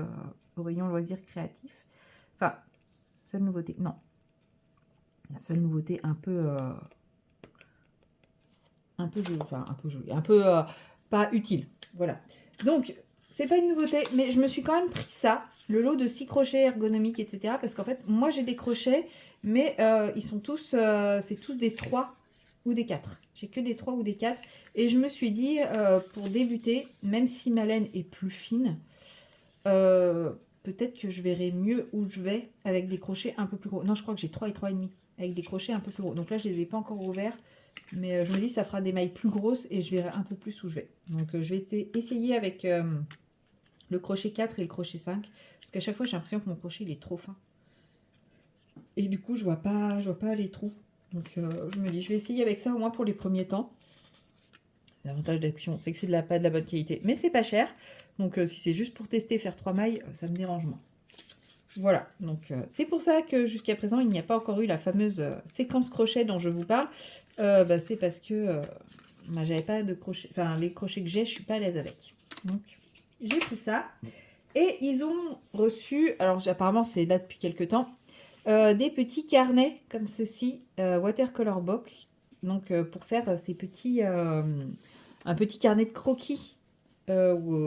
Speaker 1: au rayon loisirs créatifs. Enfin, seule nouveauté, non. La seule nouveauté un peu jolie, enfin un peu jolie, un peu pas utile. Voilà. Donc, c'est pas une nouveauté, mais je me suis quand même pris ça, le lot de 6 crochets ergonomiques, etc. Parce qu'en fait, moi j'ai des crochets, mais ils sont tous, c'est tous des 3 ou des 4. J'ai que des 3 ou des 4. Et je me suis dit, pour débuter, même si ma laine est plus fine, peut-être que je verrai mieux où je vais avec des crochets un peu plus gros. Non, je crois que j'ai 3 et 3,5 avec des crochets un peu plus gros. Donc là, je les ai pas encore ouverts. Mais je me dis, ça fera des mailles plus grosses et je verrai un peu plus où je vais. Donc je vais essayer avec le crochet 4 et le crochet 5. Parce qu'à chaque fois, j'ai l'impression que mon crochet, il est trop fin. Et du coup, je vois pas les trous. Donc je me dis, je vais essayer avec ça au moins pour les premiers temps. L'avantage d'Action, c'est que c'est pas de la bonne qualité. Mais c'est pas cher. Donc si c'est juste pour tester, faire 3 mailles, ça me dérange moins. Voilà, donc c'est pour ça que jusqu'à présent, il n'y a pas encore eu la fameuse séquence crochet dont je vous parle. Bah, c'est parce que bah, j'avais pas de crochet, enfin les crochets que j'ai, je suis pas à l'aise avec. Donc j'ai pris ça. Et ils ont reçu, alors apparemment c'est là depuis quelques temps, des petits carnets comme ceci, watercolor box. Donc pour faire ces petits, un petit carnet de croquis ou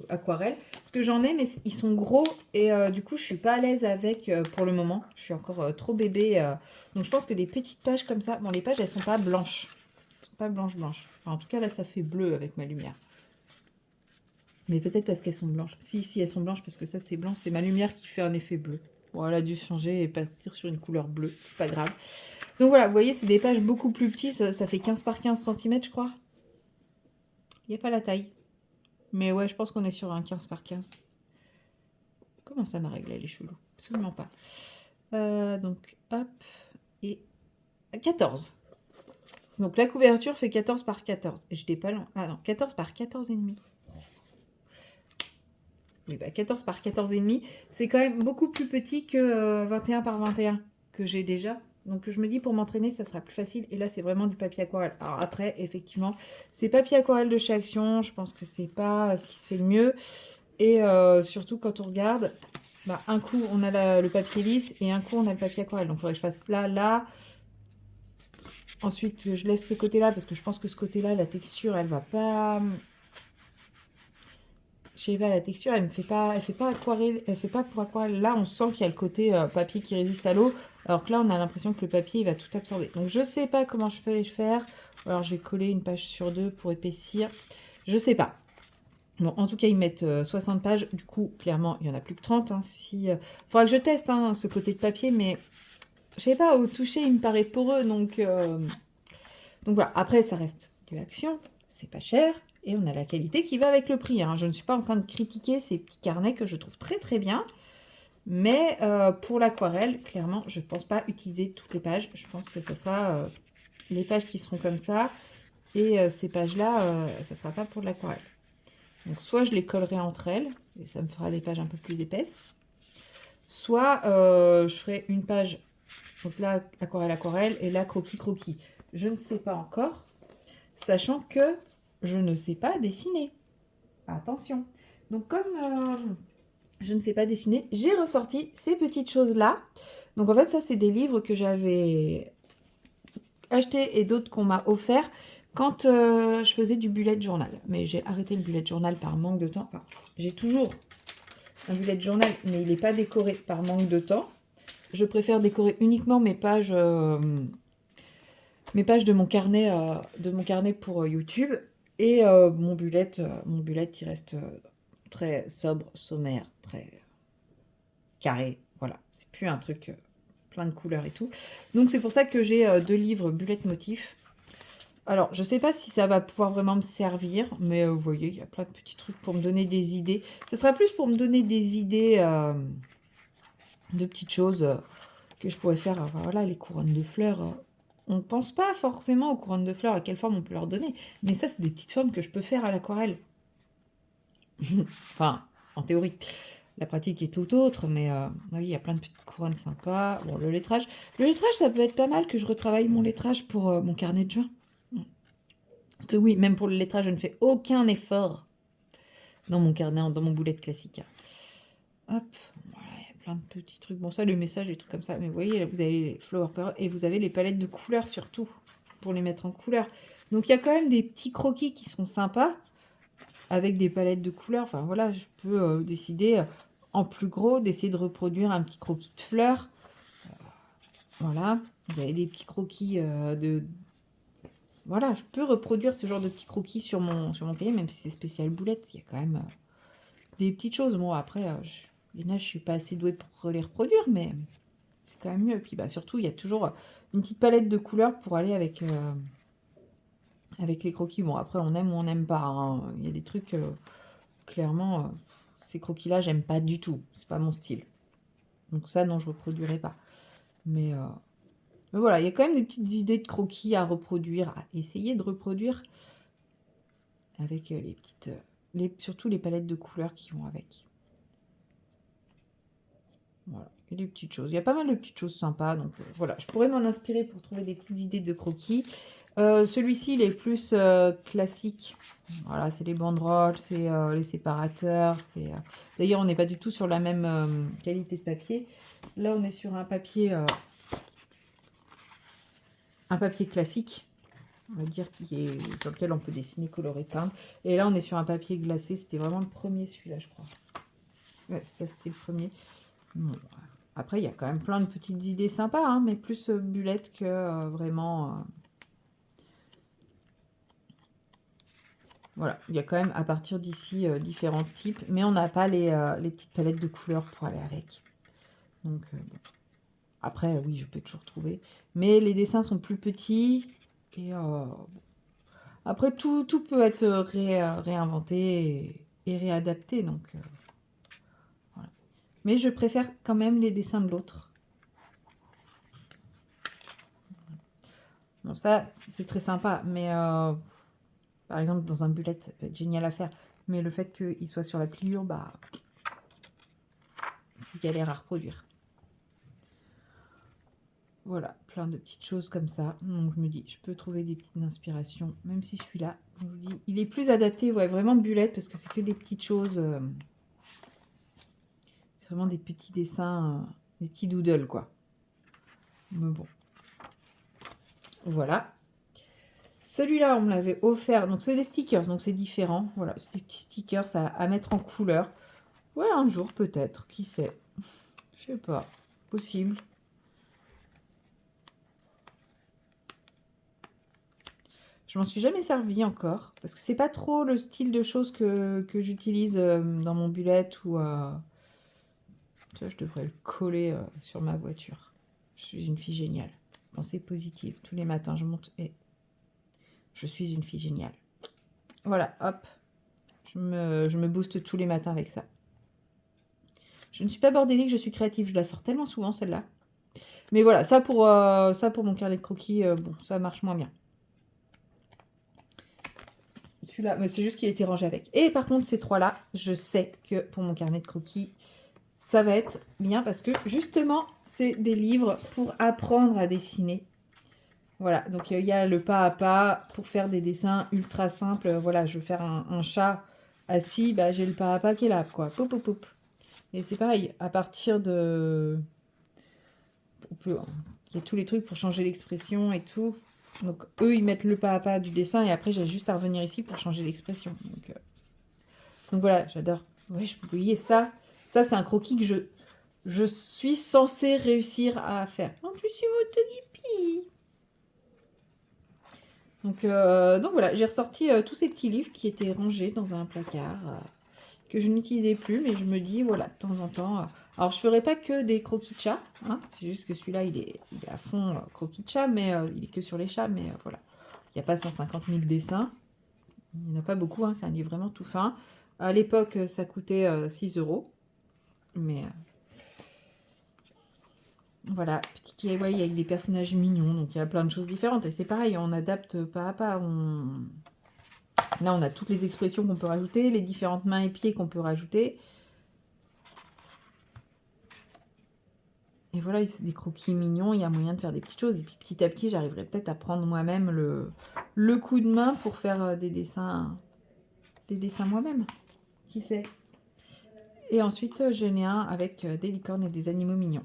Speaker 1: aquarelle. Parce que j'en ai, mais ils sont gros et du coup, je suis pas à l'aise avec pour le moment. Je suis encore trop bébé. Donc, je pense que des petites pages comme ça. Bon, les pages, elles sont pas blanches. Elles sont pas blanches. Enfin, en tout cas, là, ça fait bleu avec ma lumière. Mais peut-être parce qu'elles sont blanches. Si, elles sont blanches parce que ça, c'est blanc. C'est ma lumière qui fait un effet bleu. Bon, elle a dû changer et partir sur une couleur bleue. C'est pas grave. Donc voilà, vous voyez, c'est des pages beaucoup plus petites. Ça fait 15 par 15 cm, je crois. Il n'y a pas la taille. Mais ouais, je pense qu'on est sur un 15 par 15. Comment ça, ma règle, elle est chelou? Absolument pas. Donc, hop, et 14. Donc, la couverture fait 14 par 14. Et j'étais pas loin. Ah non, 14 par 14 et demi. Oui, bah 14 par 14 et demi, c'est quand même beaucoup plus petit que 21 par 21 que j'ai déjà. Donc, je me dis, pour m'entraîner, ça sera plus facile. Et là, c'est vraiment du papier aquarelle. Alors après, effectivement, c'est papier aquarelle de chez Action. Je pense que c'est pas ce qui se fait le mieux. Et surtout, quand on regarde, bah, un coup, on a le papier lisse et un coup, on a le papier aquarelle. Donc, il faudrait que je fasse là, là. Ensuite, je laisse ce côté-là parce que je pense que ce côté-là, la texture, elle va pas... Je sais pas, la texture, elle fait pas aquarelle, elle fait pas pour aquarelle. Là, on sent qu'il y a le côté papier qui résiste à l'eau, alors que là, on a l'impression que le papier, il va tout absorber. Donc, je sais pas comment je vais faire. Alors, je vais coller une page sur deux pour épaissir. Je sais pas. Bon, en tout cas, ils mettent 60 pages. Du coup, clairement, il y en a plus que 30. Hein, faudra que je teste hein, ce côté de papier, mais je sais pas, au toucher, il me paraît poreux. Donc voilà. Après, ça reste de l'action. C'est pas cher. Et on a la qualité qui va avec le prix. Hein. Je ne suis pas en train de critiquer ces petits carnets que je trouve très très bien. Mais pour l'aquarelle, clairement, je ne pense pas utiliser toutes les pages. Je pense que ce sera les pages qui seront comme ça. Et ces pages-là, ça ne sera pas pour de l'aquarelle. Donc soit je les collerai entre elles, et ça me fera des pages un peu plus épaisses. Soit je ferai une page, donc là, aquarelle, et là, croquis. Je ne sais pas encore, sachant que je ne sais pas dessiner. Attention. Donc comme je ne sais pas dessiner, j'ai ressorti ces petites choses-là. Donc en fait, ça, c'est des livres que j'avais achetés et d'autres qu'on m'a offerts quand je faisais du bullet journal. Mais j'ai arrêté le bullet journal par manque de temps. Enfin, j'ai toujours un bullet journal, mais il n'est pas décoré par manque de temps. Je préfère décorer uniquement mes pages de mon carnet pour YouTube. Et mon bullet, il reste très sobre, sommaire, très carré. Voilà, c'est plus un truc plein de couleurs et tout. Donc c'est pour ça que j'ai deux livres bullet motifs. Alors, je sais pas si ça va pouvoir vraiment me servir, mais vous voyez, il y a plein de petits trucs pour me donner des idées. Ce sera plus pour me donner des idées de petites choses que je pourrais faire. Enfin, voilà, les couronnes de fleurs. On ne pense pas forcément aux couronnes de fleurs, à quelle forme on peut leur donner. Mais ça, c'est des petites formes que je peux faire à l'aquarelle. Enfin, en théorie. La pratique est tout autre, mais oui, il y a plein de petites couronnes sympas. Bon, le lettrage. Le lettrage, ça peut être pas mal que je retravaille mon lettrage pour mon carnet de juin. Parce que oui, même pour le lettrage, je ne fais aucun effort dans mon carnet, dans mon boulette classique. Hop, voilà, il y a plein de petits trucs. Bon, ça, le message, des trucs comme ça. Mais vous voyez, là, vous avez les flower power et vous avez les palettes de couleurs surtout, pour les mettre en couleur. Donc, il y a quand même des petits croquis qui sont sympas, avec des palettes de couleurs. Enfin, voilà, je peux décider, en plus gros, d'essayer de reproduire un petit croquis de fleurs. Voilà, vous avez des petits croquis Voilà, je peux reproduire ce genre de petits croquis sur mon cahier, même si c'est spécial boulette. Il y a quand même des petites choses. Bon, après, les nages, je suis pas assez douée pour les reproduire, mais c'est quand même mieux. Puis bah, surtout, il y a toujours une petite palette de couleurs pour aller avec les croquis. Bon, après, on aime ou on n'aime pas. Hein. Il y a des trucs, clairement, ces croquis-là, j'aime pas du tout. C'est pas mon style. Donc ça, non, je reproduirai pas. Mais voilà, il y a quand même des petites idées de croquis à reproduire, à essayer de reproduire avec les petites... surtout les palettes de couleurs qui vont avec. Voilà, il y a des petites choses. Il y a pas mal de petites choses sympas. Donc voilà, je pourrais m'en inspirer pour trouver des petites idées de croquis. Celui-ci, il est plus classique. Voilà, c'est les banderoles, c'est les séparateurs. D'ailleurs, on n'est pas du tout sur la même qualité de papier. Là, on est sur un papier classique. On va dire sur lequel on peut dessiner, colorer, peindre. Et là, on est sur un papier glacé. C'était vraiment le premier, celui-là, je crois. Ouais, ça, c'est le premier. Bon, après, il y a quand même plein de petites idées sympas, hein, mais plus bullettes que vraiment... Voilà, il y a quand même, à partir d'ici, différents types. Mais on n'a pas les petites palettes de couleurs pour aller avec. Donc, bon. Après, oui, je peux toujours trouver. Mais les dessins sont plus petits. Et bon. Après, tout peut être réinventé et réadapté. Donc, voilà. Mais je préfère quand même les dessins de l'autre. Bon, ça, c'est très sympa. Mais, par exemple, dans un bullet, ça peut être génial à faire. Mais le fait qu'il soit sur la pliure, bah, c'est galère à reproduire. Voilà, plein de petites choses comme ça. Donc je me dis, je peux trouver des petites inspirations, même si celui-là, je vous dis, il est plus adapté, ouais, vraiment bullet, parce que c'est que des petites choses. C'est vraiment des petits dessins, des petits doodles, quoi. Mais bon. Voilà. Celui-là, on me l'avait offert. Donc, c'est des stickers, donc c'est différent. Voilà, c'est des petits stickers à mettre en couleur. Ouais, un jour peut-être, qui sait. Je sais pas, possible. Je m'en suis jamais servi encore, parce que c'est pas trop le style de choses que j'utilise dans mon bullet ou... Tu vois, je devrais le coller sur ma voiture. Je suis une fille géniale. Pensée positive. Tous les matins, je monte et je suis une fille géniale. Voilà, hop. Je me booste tous les matins avec ça. Je ne suis pas bordélique, je suis créative. Je la sors tellement souvent, celle-là. Mais voilà, ça pour mon carnet de croquis, bon, ça marche moins bien. Celui-là, mais c'est juste qu'il était rangé avec. Et par contre, ces trois-là, je sais que pour mon carnet de croquis, ça va être bien parce que justement, c'est des livres pour apprendre à dessiner. Voilà, donc il y a le pas à pas pour faire des dessins ultra simples. Voilà, je veux faire un chat assis, bah, j'ai le pas à pas qui est là, quoi. Poup, poup, poup. Et c'est pareil, à partir de... Il y a tous les trucs pour changer l'expression et tout. Donc eux, ils mettent le pas à pas du dessin et après, j'ai juste à revenir ici pour changer l'expression. Donc voilà, j'adore. Ouais, vous voyez ça. Ça, c'est un croquis que je suis censée réussir à faire. En plus, c'est Motogipi. Donc voilà, j'ai ressorti tous ces petits livres qui étaient rangés dans un placard, que je n'utilisais plus, mais je me dis, voilà, de temps en temps... alors, je ferai pas que des croquis de chat, hein, c'est juste que celui-là, il est à fond croquis de chat, mais il est que sur les chats, mais voilà. Il n'y a pas 150 000 dessins, il n'y en a pas beaucoup, hein, c'est un livre vraiment tout fin. À l'époque, ça coûtait 6 €, mais... voilà, petit kawaii avec des personnages mignons, donc il y a plein de choses différentes. Et c'est pareil, on adapte pas à pas. Là, on a toutes les expressions qu'on peut rajouter, les différentes mains et pieds qu'on peut rajouter. Et voilà, c'est des croquis mignons, il y a moyen de faire des petites choses. Et puis petit à petit, j'arriverai peut-être à prendre moi-même le coup de main pour faire des dessins moi-même. Qui sait? Et ensuite, j'en ai un avec des licornes et des animaux mignons.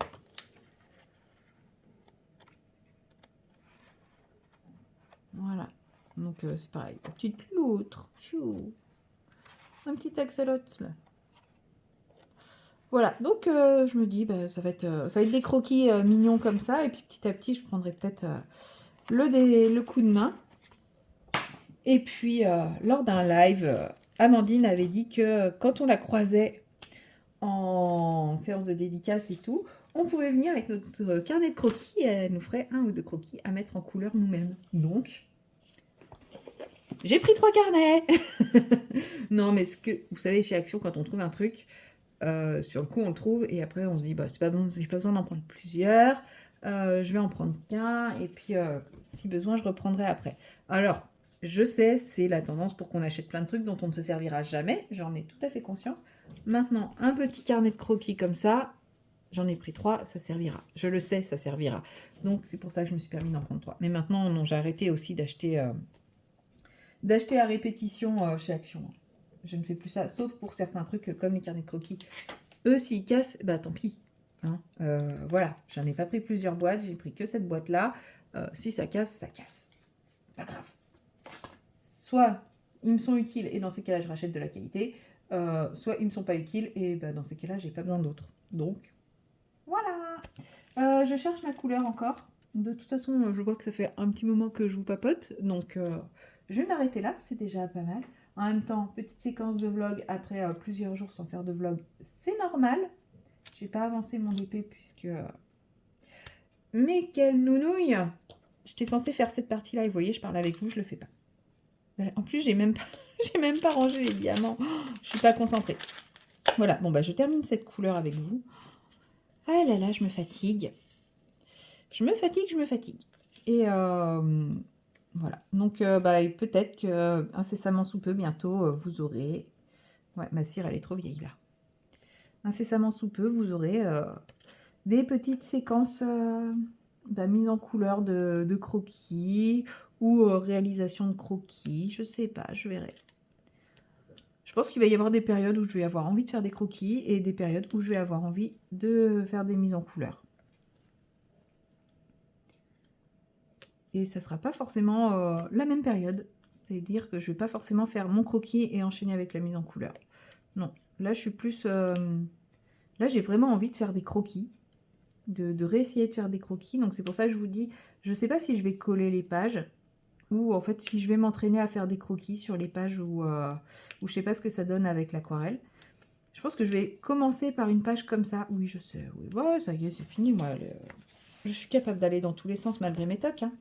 Speaker 1: Voilà. Donc c'est pareil. La petite loutre. Chou. Un petit axolot là. Voilà, donc je me dis, bah, ça va être des croquis mignons comme ça, et puis petit à petit, je prendrai peut-être le coup de main. Et puis, lors d'un live, Amandine avait dit que quand on la croisait en séance de dédicace et tout, on pouvait venir avec notre carnet de croquis et elle nous ferait 1 ou 2 croquis à mettre en couleur nous-mêmes. Donc, j'ai pris 3 carnets. Non, mais ce que vous savez, chez Action, quand on trouve un truc, sur le coup, on le trouve et après, on se dit, bah, c'est pas bon, j'ai pas besoin d'en prendre plusieurs. Je vais en prendre qu'un et puis, si besoin, je reprendrai après. Alors, je sais, c'est la tendance pour qu'on achète plein de trucs dont on ne se servira jamais. J'en ai tout à fait conscience. Maintenant, un petit carnet de croquis comme ça, j'en ai pris 3, ça servira. Je le sais, ça servira. Donc, c'est pour ça que je me suis permis d'en prendre 3. Mais maintenant, non, j'ai arrêté aussi d'acheter à répétition chez Action. Je ne fais plus ça, sauf pour certains trucs comme les carnets de croquis. Eux, s'ils cassent, bah tant pis. Hein. Voilà, j'en ai pas pris plusieurs boîtes, j'ai pris que cette boîte-là. Si ça casse, ça casse. Pas grave. Soit ils me sont utiles et dans ces cas-là, je rachète de la qualité. Soit ils me sont pas utiles et bah, dans ces cas-là, j'ai pas besoin d'autres. Donc, voilà. Je cherche ma couleur encore. De toute façon, je vois que ça fait un petit moment que je vous papote. Donc, je vais m'arrêter là. C'est déjà pas mal. En même temps, petite séquence de vlog après plusieurs jours sans faire de vlog. C'est normal. J'ai pas avancé mon épée puisque... Mais quelle nounouille! J'étais censée faire cette partie-là et vous voyez, je parle avec vous, je le fais pas. En plus, j'ai même pas, j'ai même pas rangé les diamants. Oh, je suis pas concentrée. Voilà, bon bah je termine cette couleur avec vous. Ah là là, je me fatigue. Je me fatigue. Et voilà. Donc bah, peut-être que incessamment sous peu, bientôt, vous aurez... Ouais, ma cire, elle est trop vieille là. Incessamment sous peu, vous aurez des petites séquences mise en couleur de croquis ou réalisation de croquis. Je sais pas, je verrai. Je pense qu'il va y avoir des périodes où je vais avoir envie de faire des croquis et des périodes où je vais avoir envie de faire des mises en couleur. et ça sera pas forcément la même période. C'est-à-dire que je vais pas forcément faire mon croquis et enchaîner avec la mise en couleur. Non, là je suis plus... là j'ai vraiment envie de faire des croquis, de réessayer de faire des croquis. Donc c'est pour ça que je vous dis, je sais pas si je vais coller les pages, ou en fait si je vais m'entraîner à faire des croquis sur les pages où je sais pas ce que ça donne avec l'aquarelle. Je pense que je vais commencer par une page comme ça. Oui, je sais, oui, ouais, ça y est, c'est fini, moi. Je suis capable d'aller dans tous les sens malgré mes tocs, hein.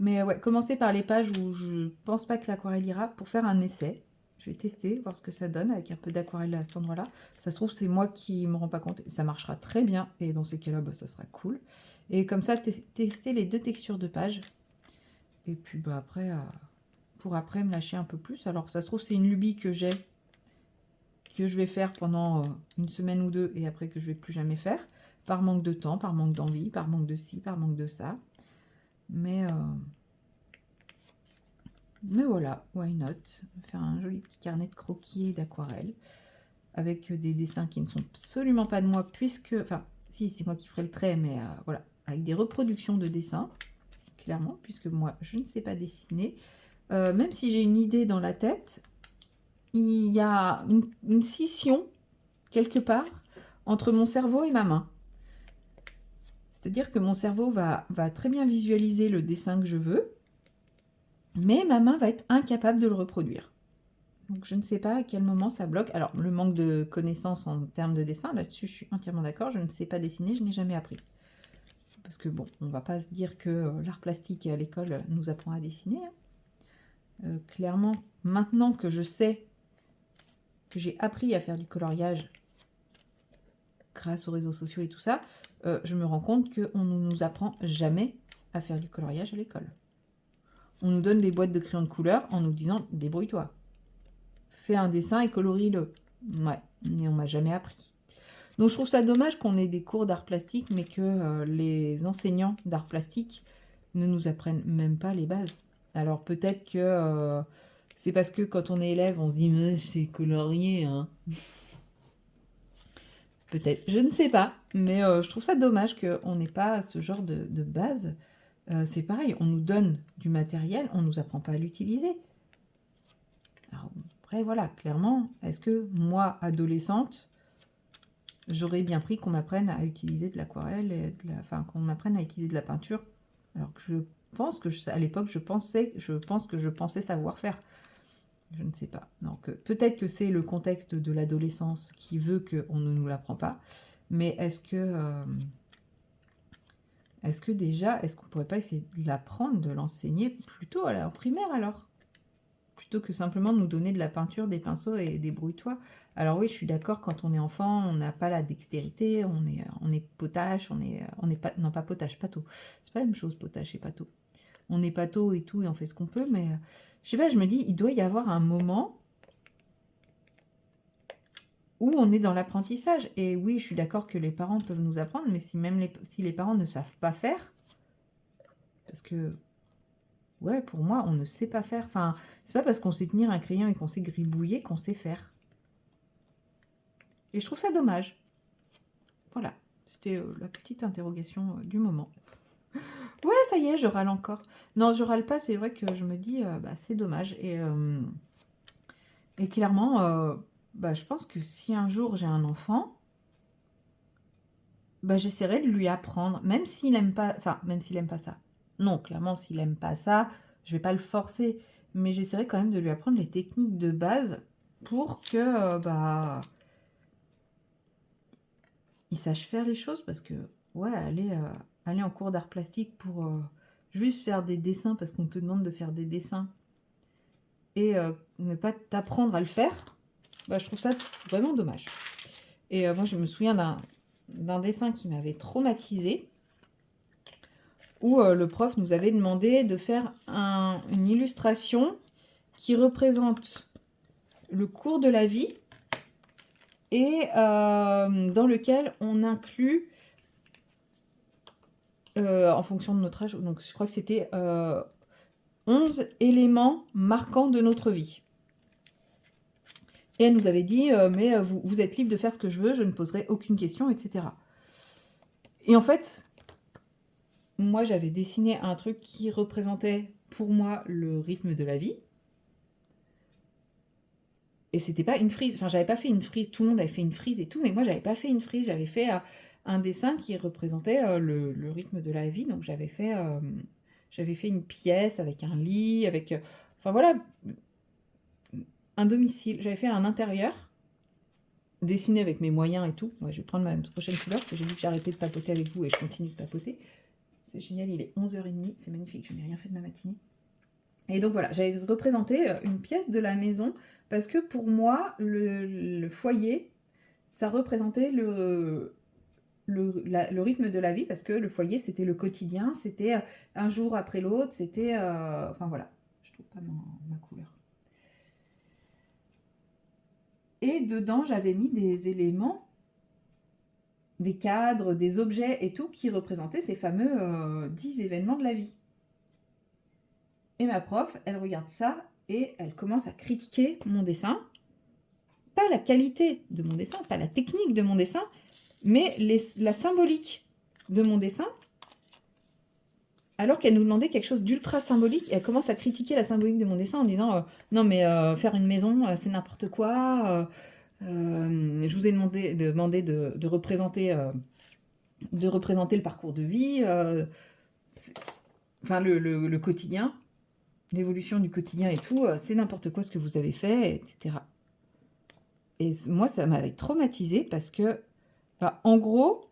Speaker 1: Mais ouais, commencer par les pages où je pense pas que l'aquarelle ira pour faire un essai. Je vais tester, voir ce que ça donne avec un peu d'aquarelle à cet endroit-là. Ça se trouve, c'est moi qui me rends pas compte. Ça marchera très bien. Et dans ces cas-là, bah, ça sera cool. Et comme ça, tester les deux textures de page. Et puis bah, après, pour après me lâcher un peu plus. Alors ça se trouve, c'est une lubie que j'ai, que je vais faire pendant une semaine ou deux. Et après que je vais plus jamais faire. Par manque de temps, par manque d'envie, par manque de ci, par manque de ça. Mais voilà, why not? Faire un joli petit carnet de croquis et d'aquarelle avec des dessins qui ne sont absolument pas de moi, puisque, enfin, si, c'est moi qui ferai le trait, mais voilà, avec des reproductions de dessins, clairement, puisque moi, je ne sais pas dessiner. Même si j'ai une idée dans la tête, il y a une scission, quelque part, entre mon cerveau et ma main. C'est-à-dire que mon cerveau va très bien visualiser le dessin que je veux, mais ma main va être incapable de le reproduire. Donc je ne sais pas à quel moment ça bloque. Alors le manque de connaissances en termes de dessin, là-dessus je suis entièrement d'accord, je ne sais pas dessiner, je n'ai jamais appris. Parce que bon, on ne va pas se dire que l'art plastique à l'école nous apprend à dessiner, hein. Clairement, maintenant que je sais que j'ai appris à faire du coloriage grâce aux réseaux sociaux et tout ça, je me rends compte qu'on ne nous apprend jamais à faire du coloriage à l'école. On nous donne des boîtes de crayons de couleur en nous disant « débrouille-toi ». Fais un dessin et colorie-le. Ouais, mais on m'a jamais appris. Donc je trouve ça dommage qu'on ait des cours d'art plastique, mais que les enseignants d'art plastique ne nous apprennent même pas les bases. Alors peut-être que c'est parce que quand on est élève, on se dit « c'est colorier, hein ». Peut-être, je ne sais pas, mais je trouve ça dommage qu'on n'ait pas ce genre de base. C'est pareil, on nous donne du matériel, on ne nous apprend pas à l'utiliser. Alors, après, voilà, clairement, est-ce que moi, adolescente, j'aurais bien pris qu'on m'apprenne à utiliser de l'aquarelle, et enfin, qu'on m'apprenne à utiliser de la peinture, alors que je pense que, à l'époque, je pense que je pensais savoir faire. Je ne sais pas. Donc, peut-être que c'est le contexte de l'adolescence qui veut qu'on ne nous l'apprend pas, mais est-ce que déjà, est-ce qu'on pourrait pas essayer de l'apprendre, de l'enseigner plutôt en primaire alors? Plutôt que simplement nous donner de la peinture, des pinceaux et débrouille-toi. Alors oui, je suis d'accord, quand on est enfant, on n'a pas la dextérité, on est potache, on est pas, non pas potache, pâteau. C'est pas la même chose, potache et pâteau. On est pâteau et tout, et on fait ce qu'on peut, mais je sais pas, je me dis, il doit y avoir un moment où on est dans l'apprentissage. Et oui, je suis d'accord que les parents peuvent nous apprendre, mais si les parents ne savent pas faire, parce que ouais, pour moi, on ne sait pas faire. Enfin, c'est pas parce qu'on sait tenir un crayon et qu'on sait gribouiller qu'on sait faire. Et je trouve ça dommage. Voilà, c'était la petite interrogation du moment. Ouais, ça y est, je râle encore. Non, je râle pas, c'est vrai que je me dis, bah, c'est dommage. Et clairement, bah, je pense que si un jour j'ai un enfant, bah, j'essaierai de lui apprendre, même s'il aime pas, enfin, même s'il aime pas ça. Non, clairement, s'il aime pas ça, je vais pas le forcer, mais j'essaierai quand même de lui apprendre les techniques de base pour que, bah, il sache faire les choses, parce que, ouais, aller en cours d'art plastique pour juste faire des dessins parce qu'on te demande de faire des dessins et ne pas t'apprendre à le faire, bah, je trouve ça vraiment dommage. Et moi, je me souviens d'un dessin qui m'avait traumatisée, où le prof nous avait demandé de faire une illustration qui représente le cours de la vie et dans lequel on inclut, en fonction de notre âge, donc je crois que c'était 11 éléments marquants de notre vie. Et elle nous avait dit, mais vous êtes libre de faire ce que je veux, je ne poserai aucune question, etc. Et en fait, moi, j'avais dessiné un truc qui représentait pour moi le rythme de la vie. Et c'était pas une frise. Enfin, j'avais pas fait une frise. Tout le monde avait fait une frise et tout, mais moi, j'avais pas fait une frise. J'avais fait un dessin qui représentait le rythme de la vie. Donc, j'avais fait une pièce avec un lit, avec. Enfin, voilà, un domicile. J'avais fait un intérieur dessiné avec mes moyens et tout. Ouais, je vais prendre ma prochaine couleur parce que j'ai dit que j'arrêtais de papoter avec vous et je continue de papoter. C'est génial, il est 11h30. C'est magnifique. Je n'ai rien fait de ma matinée. Et donc voilà, j'avais représenté une pièce de la maison parce que pour moi, le foyer, ça représentait le rythme de la vie parce que le foyer, c'était le quotidien, c'était un jour après l'autre, c'était... enfin voilà, je trouve pas ma couleur. Et dedans, j'avais mis des éléments, des cadres, des objets et tout qui représentaient ces fameux 10 événements de la vie. Et ma prof, elle regarde ça et elle commence à critiquer mon dessin. Pas la qualité de mon dessin, pas la technique de mon dessin, mais la symbolique de mon dessin. Alors qu'elle nous demandait quelque chose d'ultra symbolique, et elle commence à critiquer la symbolique de mon dessin en disant non mais faire une maison, c'est n'importe quoi. Je vous ai demandé de représenter le parcours de vie, enfin le quotidien, l'évolution du quotidien et tout, c'est n'importe quoi ce que vous avez fait, etc. Et moi, ça m'avait traumatisée parce que, enfin, en gros,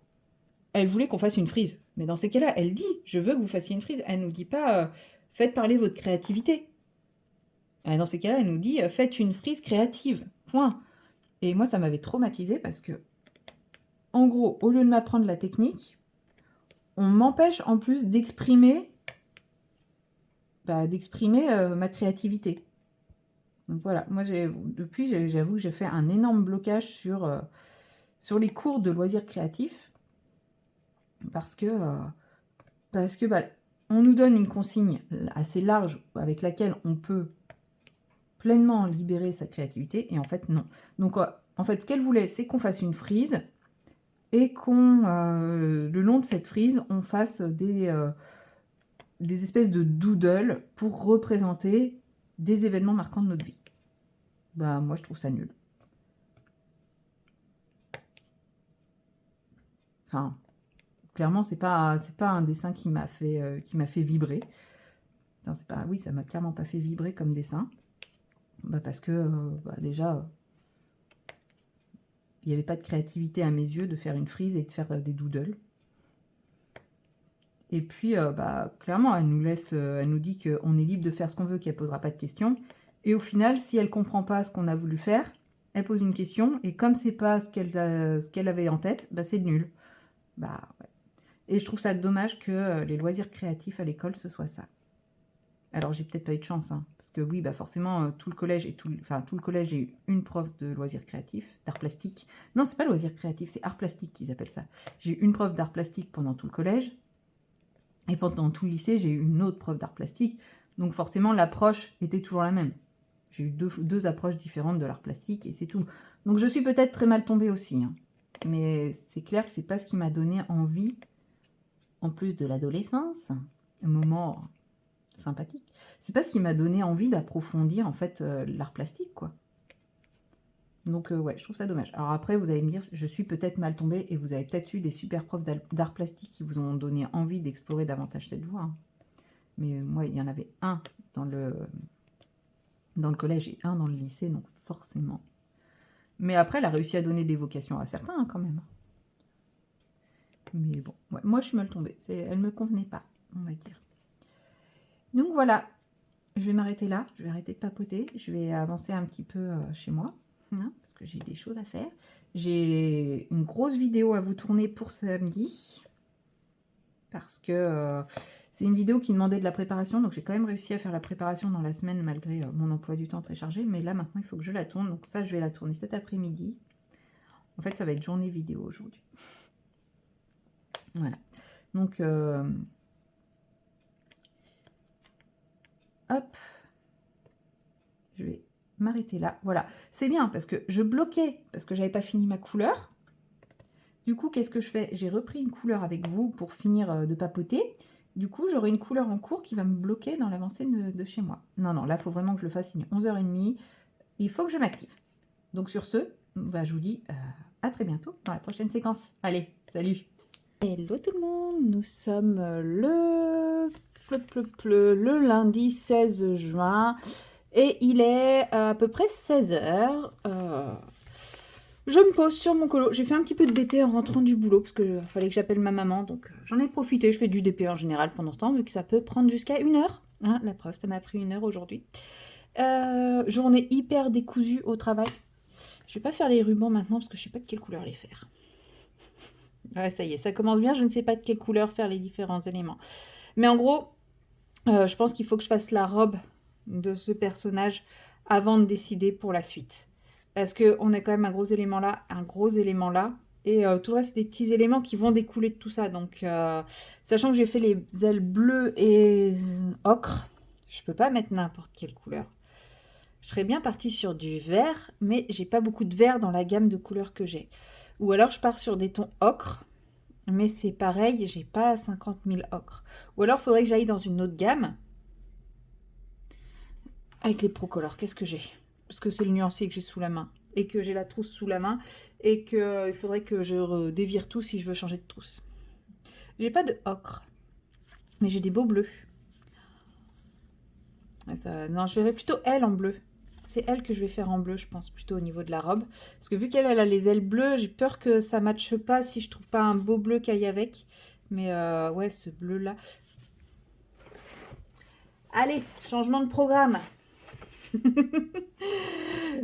Speaker 1: elle voulait qu'on fasse une frise. Mais dans ces cas-là, elle dit, je veux que vous fassiez une frise. Elle ne nous dit pas, faites parler votre créativité. Dans ces cas-là, elle nous dit, faites une frise créative. Point. Et moi, ça m'avait traumatisée parce que, en gros, au lieu de m'apprendre la technique, on m'empêche en plus d'exprimer ma créativité. Donc voilà, moi, depuis, j'avoue que j'ai fait un énorme blocage sur les cours de loisirs créatifs parce que bah, on nous donne une consigne assez large avec laquelle on peut pleinement libérer sa créativité, et en fait, non. Donc, en fait, ce qu'elle voulait, c'est qu'on fasse une frise, et qu'on, le long de cette frise, on fasse des espèces de doodles pour représenter des événements marquants de notre vie. Bah, moi, je trouve ça nul. Enfin, clairement, c'est pas un dessin qui m'a fait vibrer. Enfin, oui, ça m'a clairement pas fait vibrer comme dessin. Bah parce que déjà, il n'y avait pas de créativité à mes yeux de faire une frise et de faire des doodles. Et puis, clairement, elle nous dit qu'on est libre de faire ce qu'on veut, qu'elle ne posera pas de questions. Et au final, si elle ne comprend pas ce qu'on a voulu faire, elle pose une question. Et comme c'est pas ce qu'elle avait en tête, c'est nul. Ouais. Et je trouve ça dommage que les loisirs créatifs à l'école, ce soit ça. Alors, j'ai peut-être pas eu de chance, hein, parce que oui, forcément, tout le collège, j'ai eu une prof de loisirs créatifs, d'art plastique. Non, c'est pas loisirs créatifs, c'est art plastique qu'ils appellent ça. J'ai eu une prof d'art plastique pendant tout le collège, et pendant tout le lycée, j'ai eu une autre prof d'art plastique. Donc forcément, l'approche était toujours la même. J'ai eu deux approches différentes de l'art plastique, et c'est tout. Donc je suis peut-être très mal tombée aussi, hein. Mais c'est clair que c'est pas ce qui m'a donné envie, en plus de l'adolescence, un moment sympathique, c'est pas ce qui m'a donné envie d'approfondir en fait l'art plastique, quoi. Donc ouais, je trouve ça dommage. Alors après, vous allez me dire, je suis peut-être mal tombée et vous avez peut-être eu des super profs d'art plastique qui vous ont donné envie d'explorer davantage cette voie, hein. Mais moi, il y en avait un dans le collège et un dans le lycée, donc forcément. Mais après, elle a réussi à donner des vocations à certains, hein, quand même. Mais bon, ouais, moi, je suis mal tombée. Elle me convenait pas, on va dire. Donc voilà, je vais m'arrêter là. Je vais arrêter de papoter. Je vais avancer un petit peu chez moi, hein, parce que j'ai des choses à faire. J'ai une grosse vidéo à vous tourner pour samedi, parce que c'est une vidéo qui demandait de la préparation, donc j'ai quand même réussi à faire la préparation dans la semaine malgré mon emploi du temps très chargé, mais là maintenant il faut que je la tourne, donc ça je vais la tourner cet après-midi. En fait ça va être journée vidéo aujourd'hui. Voilà, donc hop, je vais m'arrêter là. Voilà, c'est bien parce que je bloquais, parce que j'avais pas fini ma couleur, Du coup, qu'est-ce que je fais? J'ai repris une couleur avec vous pour finir de papoter. Du coup, j'aurai une couleur en cours qui va me bloquer dans l'avancée de chez moi. Non, non, là, il faut vraiment que je le fasse. Il est 11h30. Il faut que je m'active. Donc sur ce, bah, je vous dis à très bientôt dans la prochaine séquence. Allez, salut! Hello tout le monde, nous sommes le lundi 16 juin et il est à peu près 16h. Je me pose sur mon colo. J'ai fait un petit peu de DP en rentrant du boulot parce qu'il fallait que j'appelle ma maman. Donc j'en ai profité. Je fais du DP en général pendant ce temps vu que ça peut prendre jusqu'à 1 heure. Hein, la preuve, ça m'a pris 1 heure aujourd'hui. Journée hyper décousue au travail. Je vais pas faire les rubans maintenant parce que je sais pas de quelle couleur les faire. Ouais, ça y est, ça commence bien. Je ne sais pas de quelle couleur faire les différents éléments. Mais en gros, je pense qu'il faut que je fasse la robe de ce personnage avant de décider pour la suite. Parce qu'on a quand même un gros élément là, un gros élément là. Et tout le reste, c'est des petits éléments qui vont découler de tout ça. Donc, sachant que j'ai fait les ailes bleues et ocre, je peux pas mettre n'importe quelle couleur. Je serais bien partie sur du vert, mais j'ai pas beaucoup de vert dans la gamme de couleurs que j'ai. Ou alors je pars sur des tons ocre, mais c'est pareil, j'ai pas 50 000 ocre. Ou alors il faudrait que j'aille dans une autre gamme. Avec les Procolor, qu'est-ce que j'ai? Parce que c'est le nuancier que j'ai sous la main. Et que j'ai la trousse sous la main. Et qu'il faudrait que je dévire tout si je veux changer de trousse. J'ai pas de ocre. Mais j'ai des beaux bleus. Non, je verrais plutôt elle en bleu. C'est elle que je vais faire en bleu, je pense, plutôt au niveau de la robe. Parce que vu qu'elle a les ailes bleues, j'ai peur que ça ne matche pas si je trouve pas un beau bleu qu'elle y avec. Mais ouais, ce bleu-là. Allez, changement de programme.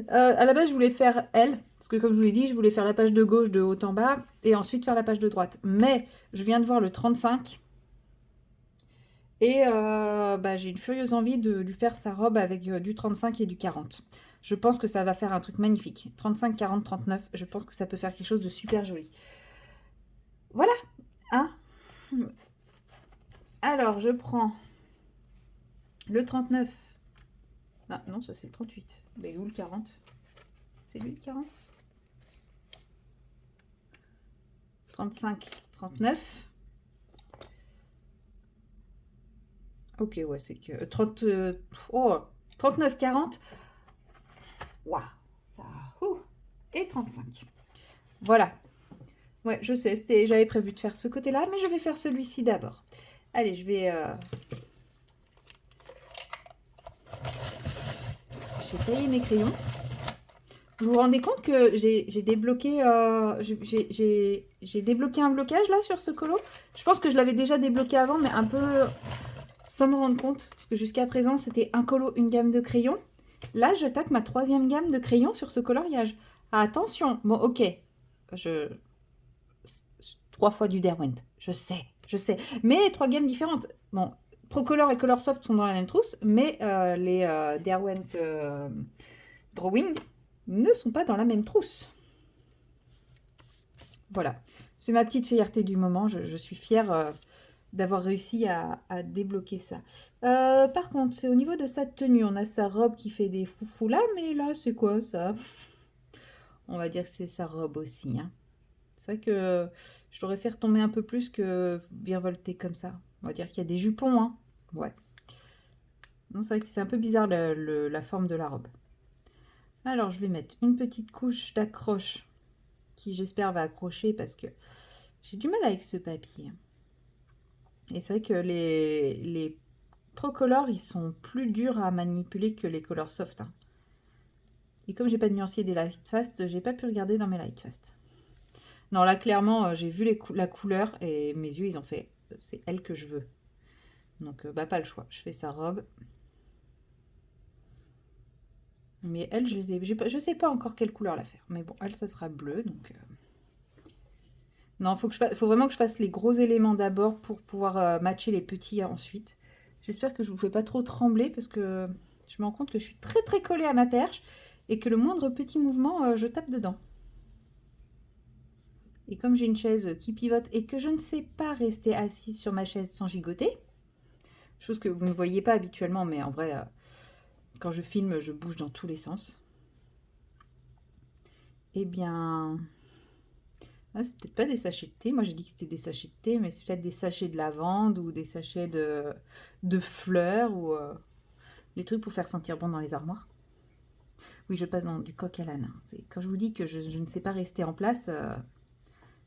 Speaker 1: À la base, je voulais faire elle. Parce que comme je vous l'ai dit, je voulais faire la page de gauche de haut en bas. Et ensuite faire la page de droite. Mais je viens de voir le 35. Et bah, j'ai une furieuse envie de lui faire sa robe avec du 35 et du 40. Je pense que ça va faire un truc magnifique. 35, 40, 39, je pense que ça peut faire quelque chose de super joli. Voilà, hein. Alors, je prends le 39. Ah, non, ça c'est le 38. Mais où le 40? C'est lui le 40? 35, 39. Ok, ouais, c'est que 30... oh, 39, 40. Waouh, ça... et 35. Voilà. Ouais, je sais, j'avais prévu de faire ce côté-là, mais je vais faire celui-ci d'abord. Allez, je vais tailler mes crayons. Vous vous rendez compte que j'ai débloqué, j'ai débloqué un blocage là sur ce colo? Je pense que je l'avais déjà débloqué avant, mais un peu sans me rendre compte. Parce que jusqu'à présent, c'était un colo, une gamme de crayons. Là, je tape ma 3e gamme de crayons sur ce coloriage. Attention, bon, ok. 3 fois du Derwent. Je sais. Mais 3 gammes différentes. Bon, Procolor et Colorsoft sont dans la même trousse, mais les Derwent Drawing ne sont pas dans la même trousse. Voilà. C'est ma petite fierté du moment. Je suis fière d'avoir réussi à débloquer ça. Par contre, c'est au niveau de sa tenue. On a sa robe qui fait des froufrous là, mais là, c'est quoi ça? On va dire que c'est sa robe aussi, hein. C'est vrai que je l'aurais fait retomber un peu plus que virevolter comme ça. On va dire qu'il y a des jupons, hein. Ouais. Non, c'est vrai que c'est un peu bizarre la forme de la robe. Alors, je vais mettre une petite couche d'accroche qui, j'espère, va accrocher parce que j'ai du mal avec ce papier. Et c'est vrai que les Procolor, ils sont plus durs à manipuler que les Colorsoft, hein. Et comme j'ai pas de nuancier des Lightfast, j'ai pas pu regarder dans mes Lightfast. Non, là, clairement, j'ai vu la couleur et mes yeux, ils ont fait c'est elle que je veux. Donc, bah, pas le choix. Je fais sa robe. Mais elle, je sais pas encore quelle couleur la faire. Mais bon, elle, ça sera bleu. Donc, non, faut vraiment que je fasse les gros éléments d'abord pour pouvoir matcher les petits ensuite. J'espère que je vous fais pas trop trembler parce que je me rends compte que je suis très très collée à ma perche et que le moindre petit mouvement, je tape dedans. Et comme j'ai une chaise qui pivote et que je ne sais pas rester assise sur ma chaise sans gigoter, chose que vous ne voyez pas habituellement, mais en vrai, quand je filme, je bouge dans tous les sens. Eh bien, Ah, c'est peut-être pas des sachets de thé. Moi, j'ai dit que c'était des sachets de thé, mais c'est peut-être des sachets de lavande ou des sachets de fleurs ou les trucs pour faire sentir bon dans les armoires. Oui, je passe dans du coq à l'âne, hein. Quand je vous dis que je ne sais pas rester en place,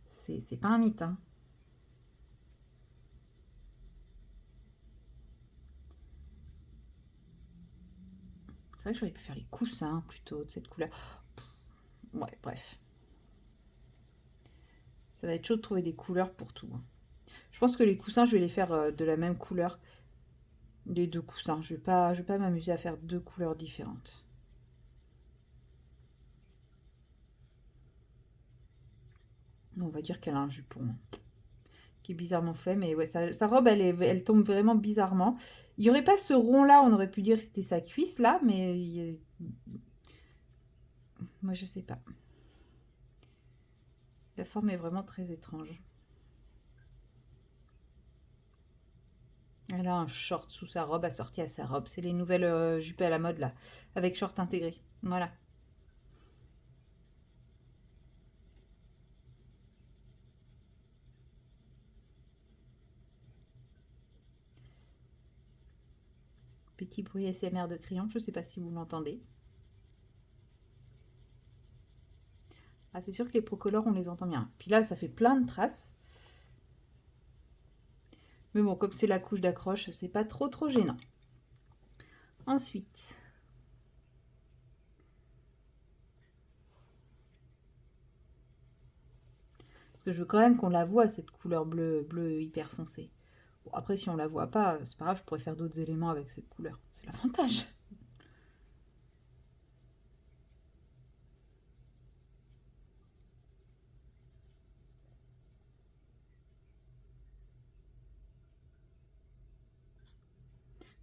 Speaker 1: c'est pas un mythe, hein. C'est vrai que j'aurais pu faire les coussins plutôt de cette couleur. Ouais, bref. Ça va être chaud de trouver des couleurs pour tout, hein. Je pense que les coussins, je vais les faire de la même couleur. Les deux coussins. Je vais pas m'amuser à faire deux couleurs différentes. On va dire qu'elle a un jupon, hein, qui est bizarrement fait, mais ouais, sa robe, elle tombe vraiment bizarrement. Il n'y aurait pas ce rond-là, on aurait pu dire que c'était sa cuisse, là, mais moi, je sais pas. La forme est vraiment très étrange. Elle a un short sous sa robe, assorti à sa robe. C'est les nouvelles jupes à la mode, là, avec short intégré. Voilà. Petit bruit SMR de crayon, je ne sais pas si vous l'entendez. Ah, c'est sûr que les procolores, on les entend bien. Puis là, ça fait plein de traces. Mais bon, comme c'est la couche d'accroche, c'est pas trop gênant. Ensuite, parce que je veux quand même qu'on la voit, cette couleur bleu hyper foncé. Bon, après, si on la voit pas, c'est pas grave, je pourrais faire d'autres éléments avec cette couleur. C'est l'avantage.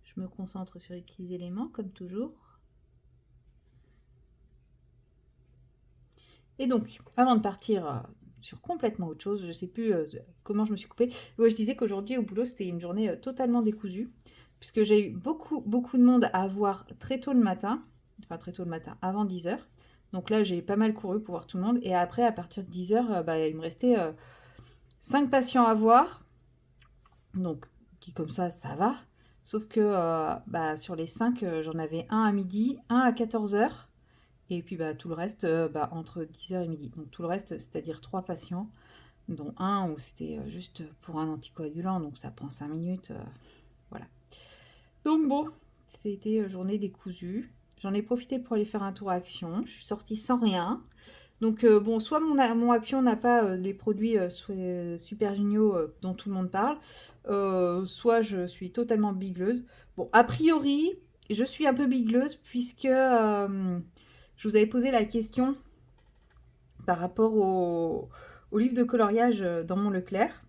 Speaker 1: Je me concentre sur les petits éléments, comme toujours. Et donc, avant de partir sur complètement autre chose, je sais plus comment je me suis coupée. Ouais, je disais qu'aujourd'hui, au boulot, c'était une journée totalement décousue, puisque j'ai eu beaucoup de monde à voir très tôt le matin, enfin très tôt le matin, avant 10 h. Donc là, j'ai pas mal couru pour voir tout le monde. Et après, à partir de 10 h, bah, il me restait 5 patients à voir. Donc, qui comme ça va. Sauf que bah, sur les 5, j'en avais un à midi, un à 14 h. Et puis bah, tout le reste, bah, entre 10 h et midi. Donc tout le reste, c'est-à-dire 3 patients, dont un où c'était juste pour un anticoagulant, donc ça prend 5 minutes. Voilà. Donc bon, c'était journée décousue. J'en ai profité pour aller faire un tour à Action. Je suis sortie sans rien. Donc bon, soit mon Action n'a pas les produits super géniaux dont tout le monde parle, soit je suis totalement bigleuse. Bon, a priori, je suis un peu bigleuse puisque je vous avais posé la question par rapport au livre de coloriage dans mon Leclerc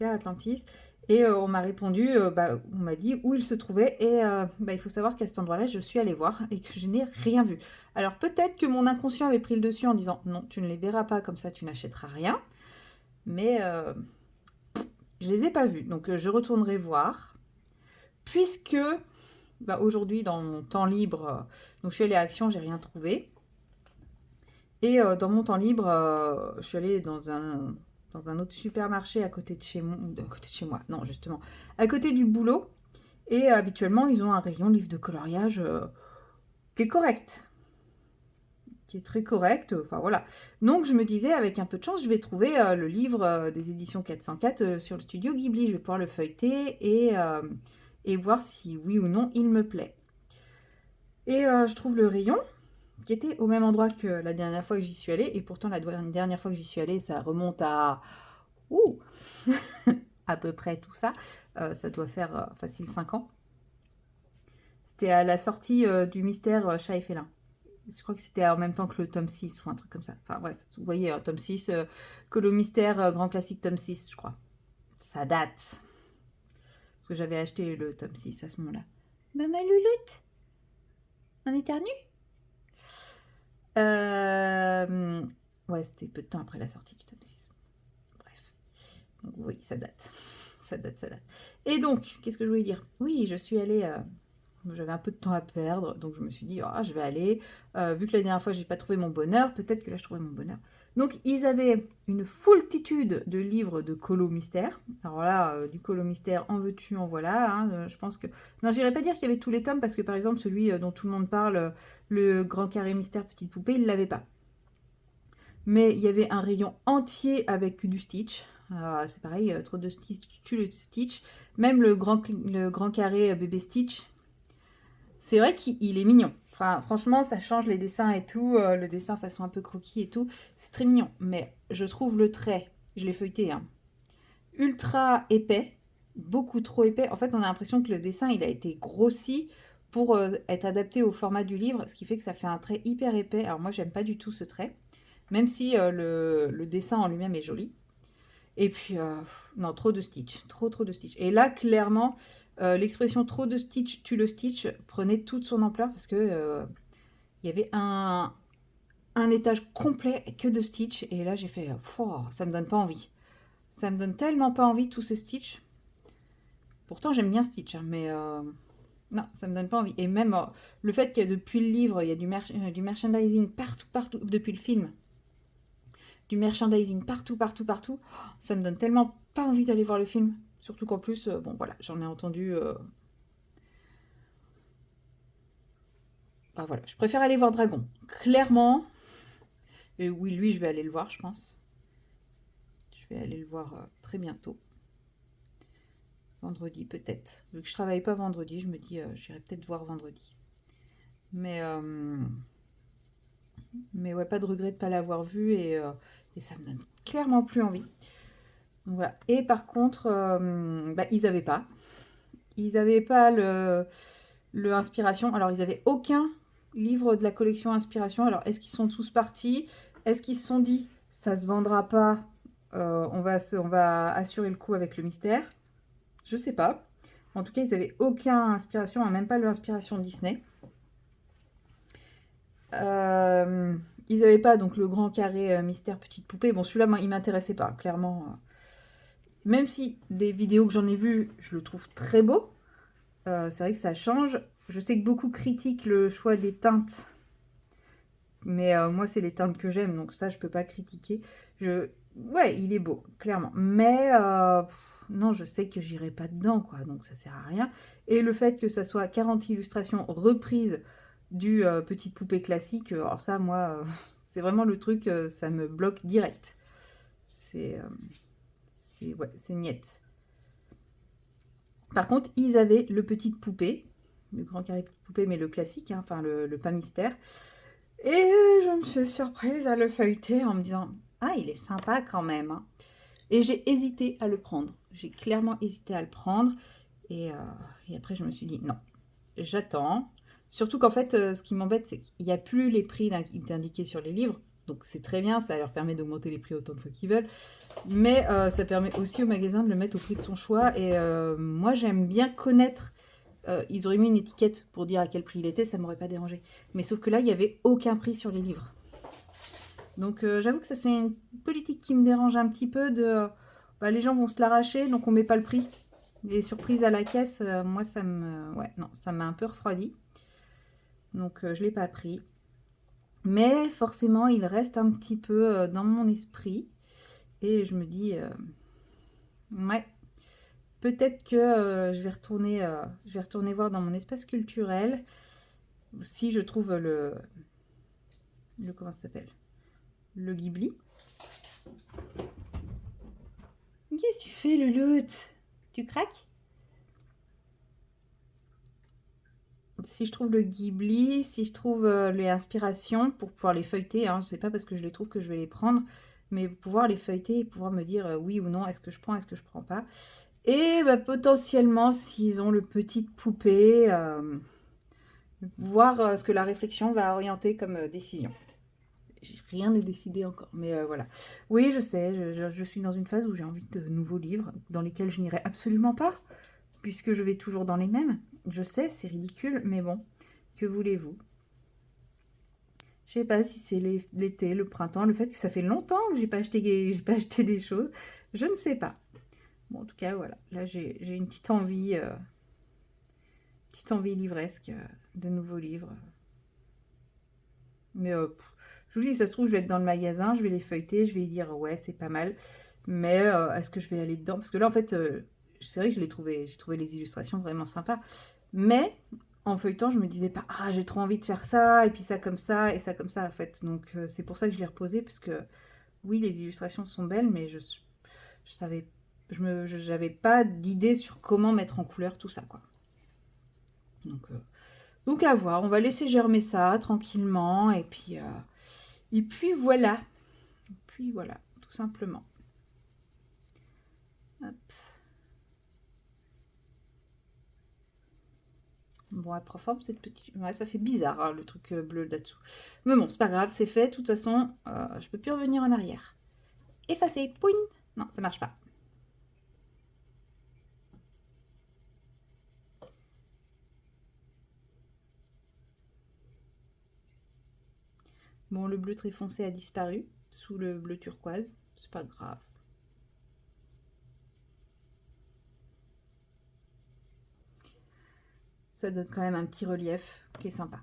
Speaker 1: Atlantis. Et on m'a répondu, bah, on m'a dit où il se trouvait. Et bah, il faut savoir qu'à cet endroit-là, je suis allée voir et que je n'ai rien vu. Alors peut-être que mon inconscient avait pris le dessus en disant non, tu ne les verras pas, comme ça tu n'achèteras rien. Mais je les ai pas vus. Donc je retournerai voir. Puisque bah, aujourd'hui, dans mon temps libre, donc je suis allée à Action, j'ai rien trouvé. Et dans mon temps libre, je suis allée dans un autre supermarché à côté de chez moi. À côté de chez moi, non, justement. À côté du boulot. Et habituellement, ils ont un rayon livre de coloriage qui est correct. Qui est très correct. Enfin, voilà. Donc, je me disais, avec un peu de chance, je vais trouver le livre des éditions 404 sur le studio Ghibli. Je vais pouvoir le feuilleter et voir si oui ou non il me plaît. Et je trouve le rayon qui était au même endroit que la dernière fois que j'y suis allée. Et pourtant, la dernière fois que j'y suis allée, ça remonte à... Ouh à peu près tout ça. Ça doit faire facile 5 ans. C'était à la sortie du mystère Chat et Félin. Je crois que c'était en même temps que le tome 6 ou un truc comme ça. Enfin bref, vous voyez, tome 6, que le mystère grand classique tome 6, je crois. Ça date. Parce que j'avais acheté le tome 6 à ce moment-là. Maman Louloute, on éternue Ouais, c'était peu de temps après la sortie du tome 6. Bref. Donc, oui, ça date. Ça date. Et donc, qu'est-ce que je voulais dire? Oui, je suis allée j'avais un peu de temps à perdre, donc je me suis dit, ah, je vais aller. Vu que la dernière fois, j'ai pas trouvé mon bonheur, peut-être que là, je trouverai mon bonheur. Donc, ils avaient une foultitude de livres de colo mystère. Alors là, du colo mystère, en veux-tu, en voilà. Hein, je pense que... Non, j'irais pas dire qu'il y avait tous les tomes, parce que par exemple, celui dont tout le monde parle, le Grand Carré Mystère Petite Poupée, il l'avait pas. Mais il y avait un rayon entier avec du Stitch. C'est pareil, trop de Stitch, tue le Stitch. Même le grand carré bébé Stitch. C'est vrai qu'il est mignon. Enfin, franchement, ça change les dessins et tout. Le dessin façon un peu croquis et tout. C'est très mignon. Mais je trouve le trait, je l'ai feuilleté, hein, ultra épais. Beaucoup trop épais. En fait, on a l'impression que le dessin, il a été grossi pour être adapté au format du livre. Ce qui fait que ça fait un trait hyper épais. Alors moi, j'aime pas du tout ce trait. Même si le dessin en lui-même est joli. Et puis, non, trop de Stitch. Trop de Stitch. Et là, clairement, l'expression trop de Stitch tue le Stitch prenait toute son ampleur parce que il y avait un étage complet que de Stitch. Et là, j'ai fait, ça me donne pas envie. Ça me donne tellement pas envie, tout ce Stitch. Pourtant, j'aime bien Stitch, hein, mais non, ça me donne pas envie. Et même le fait qu'il y a depuis le livre, il y a du merchandising partout, depuis le film. Du merchandising partout, ça me donne tellement pas envie d'aller voir le film. Surtout qu'en plus, bon voilà, j'en ai entendu... Bah voilà, je préfère aller voir Dragon. Clairement. Et oui, lui, je vais aller le voir, je pense. Je vais aller le voir très bientôt. Vendredi, peut-être. Vu que je travaille pas vendredi, je me dis, j'irai peut-être voir vendredi. Mais ouais, pas de regret de pas l'avoir vu et ça me donne clairement plus envie. Donc voilà. Et par contre, ils avaient pas. Ils n'avaient pas le Inspiration. Alors, ils n'avaient aucun livre de la collection Inspiration. Alors, est-ce qu'ils sont tous partis? Est-ce qu'ils se sont dit, ça se vendra pas, on va assurer le coup avec le mystère? Je sais pas. En tout cas, ils n'avaient aucun Inspiration, hein, même pas le Inspiration Disney. Ils n'avaient pas donc le grand carré mystère petite poupée. Bon, celui-là, moi, il m'intéressait pas, clairement. Même si des vidéos que j'en ai vues, je le trouve très beau. C'est vrai que ça change. Je sais que beaucoup critiquent le choix des teintes. Mais moi, c'est les teintes que j'aime. Donc ça, je peux pas critiquer. Ouais, il est beau, clairement. Mais non, je sais que j'irai pas dedans, quoi. Donc ça sert à rien. Et le fait que ça soit 40 illustrations reprises du petite poupée classique, alors ça, moi, c'est vraiment le truc, ça me bloque direct. Ouais, c'est niette. Par contre, ils avaient le petite poupée, le grand carré petite poupée, mais le classique, hein, enfin le pas mystère. Et je me suis surprise à le feuilleter en me disant, ah, il est sympa quand même, hein. Et j'ai hésité à le prendre. J'ai clairement hésité à le prendre. Et après, je me suis dit, non, j'attends. Surtout qu'en fait, ce qui m'embête, c'est qu'il n'y a plus les prix indiqués sur les livres. Donc c'est très bien, ça leur permet d'augmenter les prix autant de fois qu'ils veulent. Mais ça permet aussi au magasin de le mettre au prix de son choix. Et moi, j'aime bien connaître. Ils auraient mis une étiquette pour dire à quel prix il était, ça m'aurait pas dérangé. Mais sauf que là, il n'y avait aucun prix sur les livres. Donc j'avoue que ça, c'est une politique qui me dérange un petit peu de... les gens vont se l'arracher, donc on met pas le prix. Les surprises à la caisse, moi, ça me... Ouais, non, ça m'a un peu refroidi. Donc je l'ai pas pris. Mais forcément, il reste un petit peu dans mon esprit. Et je me dis... ouais, peut-être que je vais retourner voir dans mon espace culturel si je trouve comment ça s'appelle, le Ghibli. Qu'est-ce que tu fais, Louloute? Tu craques? Si je trouve le Ghibli, si je trouve les inspirations pour pouvoir les feuilleter, hein, je sais pas parce que je les trouve que je vais les prendre, mais pouvoir les feuilleter et pouvoir me dire oui ou non, est-ce que je prends, est-ce que je prends pas. Et potentiellement, s'ils ont le petite poupée, voir ce que la réflexion va orienter comme décision. Rien n'est décidé encore, mais voilà. Oui, je sais, je suis dans une phase où j'ai envie de nouveaux livres dans lesquels je n'irai absolument pas, puisque je vais toujours dans les mêmes. Je sais, c'est ridicule, mais bon, que voulez-vous? Je sais pas si c'est l'été, le printemps, le fait que ça fait longtemps que j'ai pas acheté des choses, je ne sais pas. Bon, en tout cas, voilà, là j'ai une petite petite envie livresque de nouveaux livres. Mais je vous dis, ça se trouve, je vais être dans le magasin, je vais les feuilleter, je vais dire ouais, c'est pas mal. Mais est-ce que je vais aller dedans? Parce que là, en fait, c'est vrai que j'ai trouvé les illustrations vraiment sympas. Mais en feuilletant, je me disais pas, ah, j'ai trop envie de faire ça, et puis ça comme ça, et ça comme ça, en fait. Donc c'est pour ça que je l'ai reposé, parce que oui, les illustrations sont belles, mais je savais, j'avais pas d'idée sur comment mettre en couleur tout ça, quoi. Donc à voir, on va laisser germer ça tranquillement, et puis voilà. Puis voilà, tout simplement. Hop. Bon, elle prend forme cette petite... Ouais, ça fait bizarre, hein, le truc bleu là-dessous. Mais bon, c'est pas grave, c'est fait. De toute façon, je peux plus revenir en arrière. Effacer, pouin. Non, ça marche pas. Bon, le bleu très foncé a disparu sous le bleu turquoise. C'est pas grave. Ça donne quand même un petit relief qui est sympa.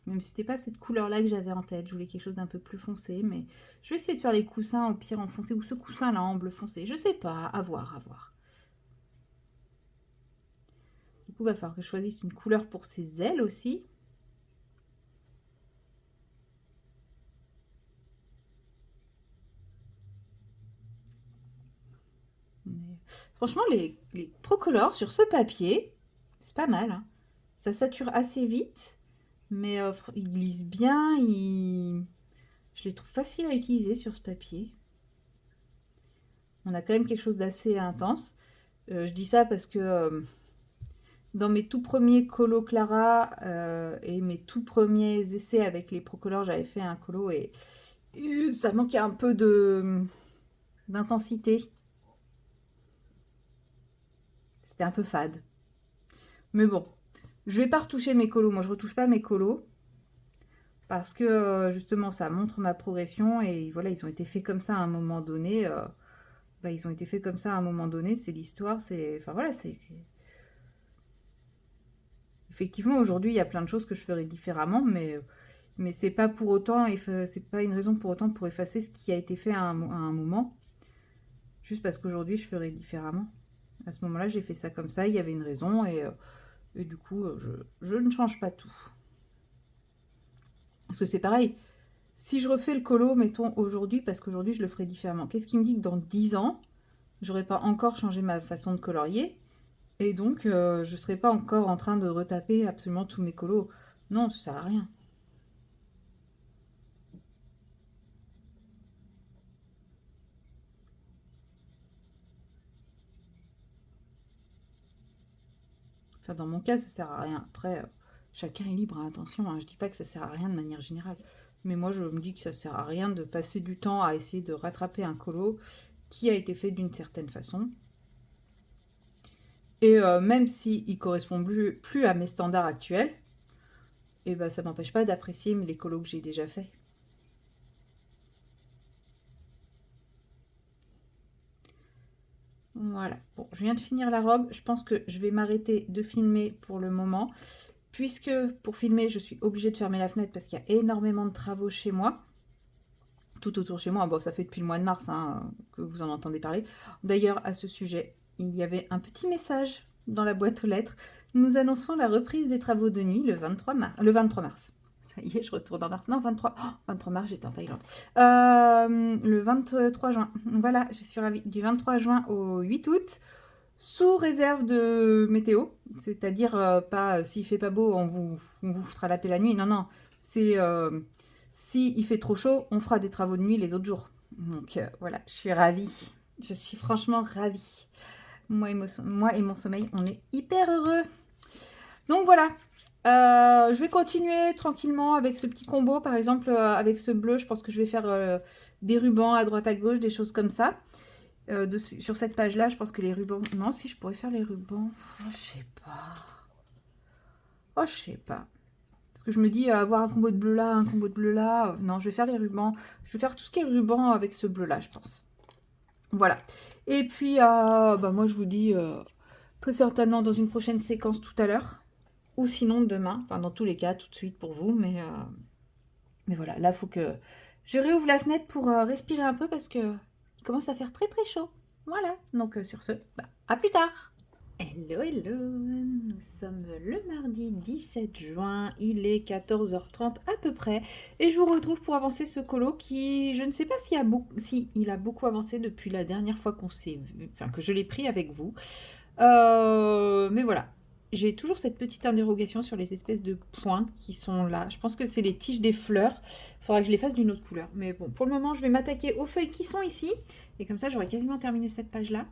Speaker 1: Même si c'était pas cette couleur-là que j'avais en tête, je voulais quelque chose d'un peu plus foncé, mais je vais essayer de faire les coussins au pire en foncé, ou ce coussin-là en bleu foncé. Je sais pas, à voir, à voir. Du coup, il va falloir que je choisisse une couleur pour ses ailes aussi. Mais... Franchement, les Procolor sur ce papier, c'est pas mal, hein. Ça sature assez vite, mais ils glissent bien. Je les trouve faciles à utiliser sur ce papier. On a quand même quelque chose d'assez intense. Je dis ça parce que dans mes tout premiers colos Clara et mes tout premiers essais avec les Procolor, j'avais fait un colo et ça manquait un peu d'intensité. C'était un peu fade. Mais bon, je vais pas retoucher mes colos. Moi, je retouche pas mes colos parce que justement, ça montre ma progression et voilà, ils ont été faits comme ça à un moment donné. Ils ont été faits comme ça à un moment donné. C'est l'histoire. C'est, enfin voilà, c'est effectivement aujourd'hui, il y a plein de choses que je ferais différemment, mais c'est pas pour autant, c'est pas une raison pour autant pour effacer ce qui a été fait à un moment, juste parce qu'aujourd'hui je ferais différemment. À ce moment-là, j'ai fait ça comme ça. Il y avait une raison et du coup, je ne change pas tout. Parce que c'est pareil, si je refais le colo, mettons aujourd'hui, parce qu'aujourd'hui je le ferai différemment, qu'est-ce qui me dit que dans 10 ans, j'aurais pas encore changé ma façon de colorier, et donc je serai pas encore en train de retaper absolument tous mes colos. Non, ça sert à rien. Enfin, dans mon cas, ça sert à rien. Après, chacun est libre, hein, attention, hein, je dis pas que ça sert à rien de manière générale. Mais moi, je me dis que ça sert à rien de passer du temps à essayer de rattraper un colo qui a été fait d'une certaine façon. Et même s'il ne correspond plus à mes standards actuels, et ben, ça m'empêche pas d'apprécier les colos que j'ai déjà faits. Voilà. Bon, je viens de finir la robe. Je pense que je vais m'arrêter de filmer pour le moment. Puisque pour filmer, je suis obligée de fermer la fenêtre parce qu'il y a énormément de travaux chez moi. Tout autour chez moi. Bon, ça fait depuis le mois de mars hein, que vous en entendez parler. D'ailleurs, à ce sujet, il y avait un petit message dans la boîte aux lettres. Nous annonçons la reprise des travaux de nuit le 23 mars. Le 23 mars. Ça y est, je retourne en mars. Non, 23, 23 mars, j'étais en Thaïlande. Le 23 juin. Voilà, je suis ravie. Du 23 juin au 8 août. Sous réserve de météo, c'est-à-dire pas s'il fait pas beau, on vous fera la paix la nuit. Non, non, c'est si il fait trop chaud, on fera des travaux de nuit les autres jours. Donc voilà, je suis ravie. Je suis franchement ravie. Moi et mon sommeil, on est hyper heureux. Donc voilà, je vais continuer tranquillement avec ce petit combo. Par exemple, avec ce bleu, je pense que je vais faire des rubans à droite à gauche, des choses comme ça. Sur cette page-là, je pense que les rubans... Non, si je pourrais faire les rubans... Oh, je sais pas. Oh, je sais pas. Parce que je me dis, avoir un combo de bleu là, un combo de bleu là... Non, je vais faire les rubans. Je vais faire tout ce qui est ruban avec ce bleu-là, je pense. Voilà. Et puis, bah, moi, je vous dis très certainement dans une prochaine séquence tout à l'heure. Ou sinon demain. Enfin, dans tous les cas, tout de suite pour vous. Mais voilà, là, il faut que je réouvre la fenêtre pour respirer un peu parce que il commence à faire très très chaud. Voilà, donc sur ce, bah, à plus tard. Hello, hello, nous sommes le mardi 17 juin, il est 14h30 à peu près, et je vous retrouve pour avancer ce colo qui, je ne sais pas si il a beaucoup avancé depuis la dernière fois qu'on s'est vu, enfin que je l'ai pris avec vous. Mais voilà, j'ai toujours cette petite interrogation sur les espèces de pointes qui sont là. Je pense que c'est les tiges des fleurs. Il faudra que je les fasse d'une autre couleur. Mais bon, pour le moment, je vais m'attaquer aux feuilles qui sont ici. Et comme ça, j'aurai quasiment terminé cette page-là.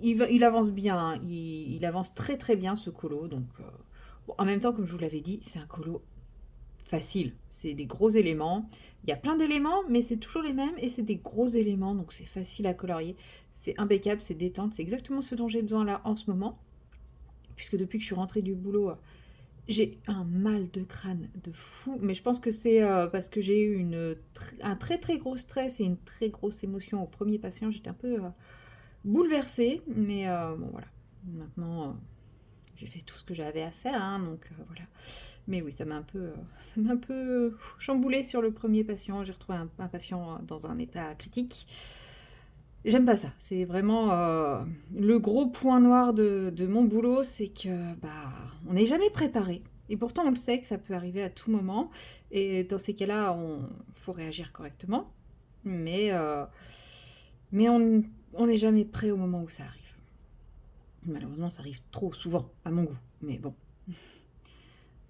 Speaker 1: Il avance bien, hein. Il avance très très bien ce colo. Donc, bon, en même temps, comme je vous l'avais dit, c'est un colo facile. C'est des gros éléments. Il y a plein d'éléments, mais c'est toujours les mêmes et c'est des gros éléments. Donc, c'est facile à colorier. C'est impeccable, c'est détente. C'est exactement ce dont j'ai besoin là en ce moment. Puisque depuis que je suis rentrée du boulot, j'ai un mal de crâne de fou. Mais je pense que c'est parce que j'ai eu un très très gros stress et une très grosse émotion au premier patient. J'étais un peu bouleversée. Mais bon, voilà. Maintenant, j'ai fait tout ce que j'avais à faire. Hein, donc voilà. Mais oui, ça m'a un peu, chamboulée sur le premier patient. J'ai retrouvé un patient dans un état critique. J'aime pas ça. C'est vraiment le gros point noir de mon boulot, c'est que bah on n'est jamais préparé. Et pourtant on le sait que ça peut arriver à tout moment. Et dans ces cas-là, faut réagir correctement. Mais, euh, mais on n'est jamais prêt au moment où ça arrive. Malheureusement, ça arrive trop souvent, à mon goût. Mais bon,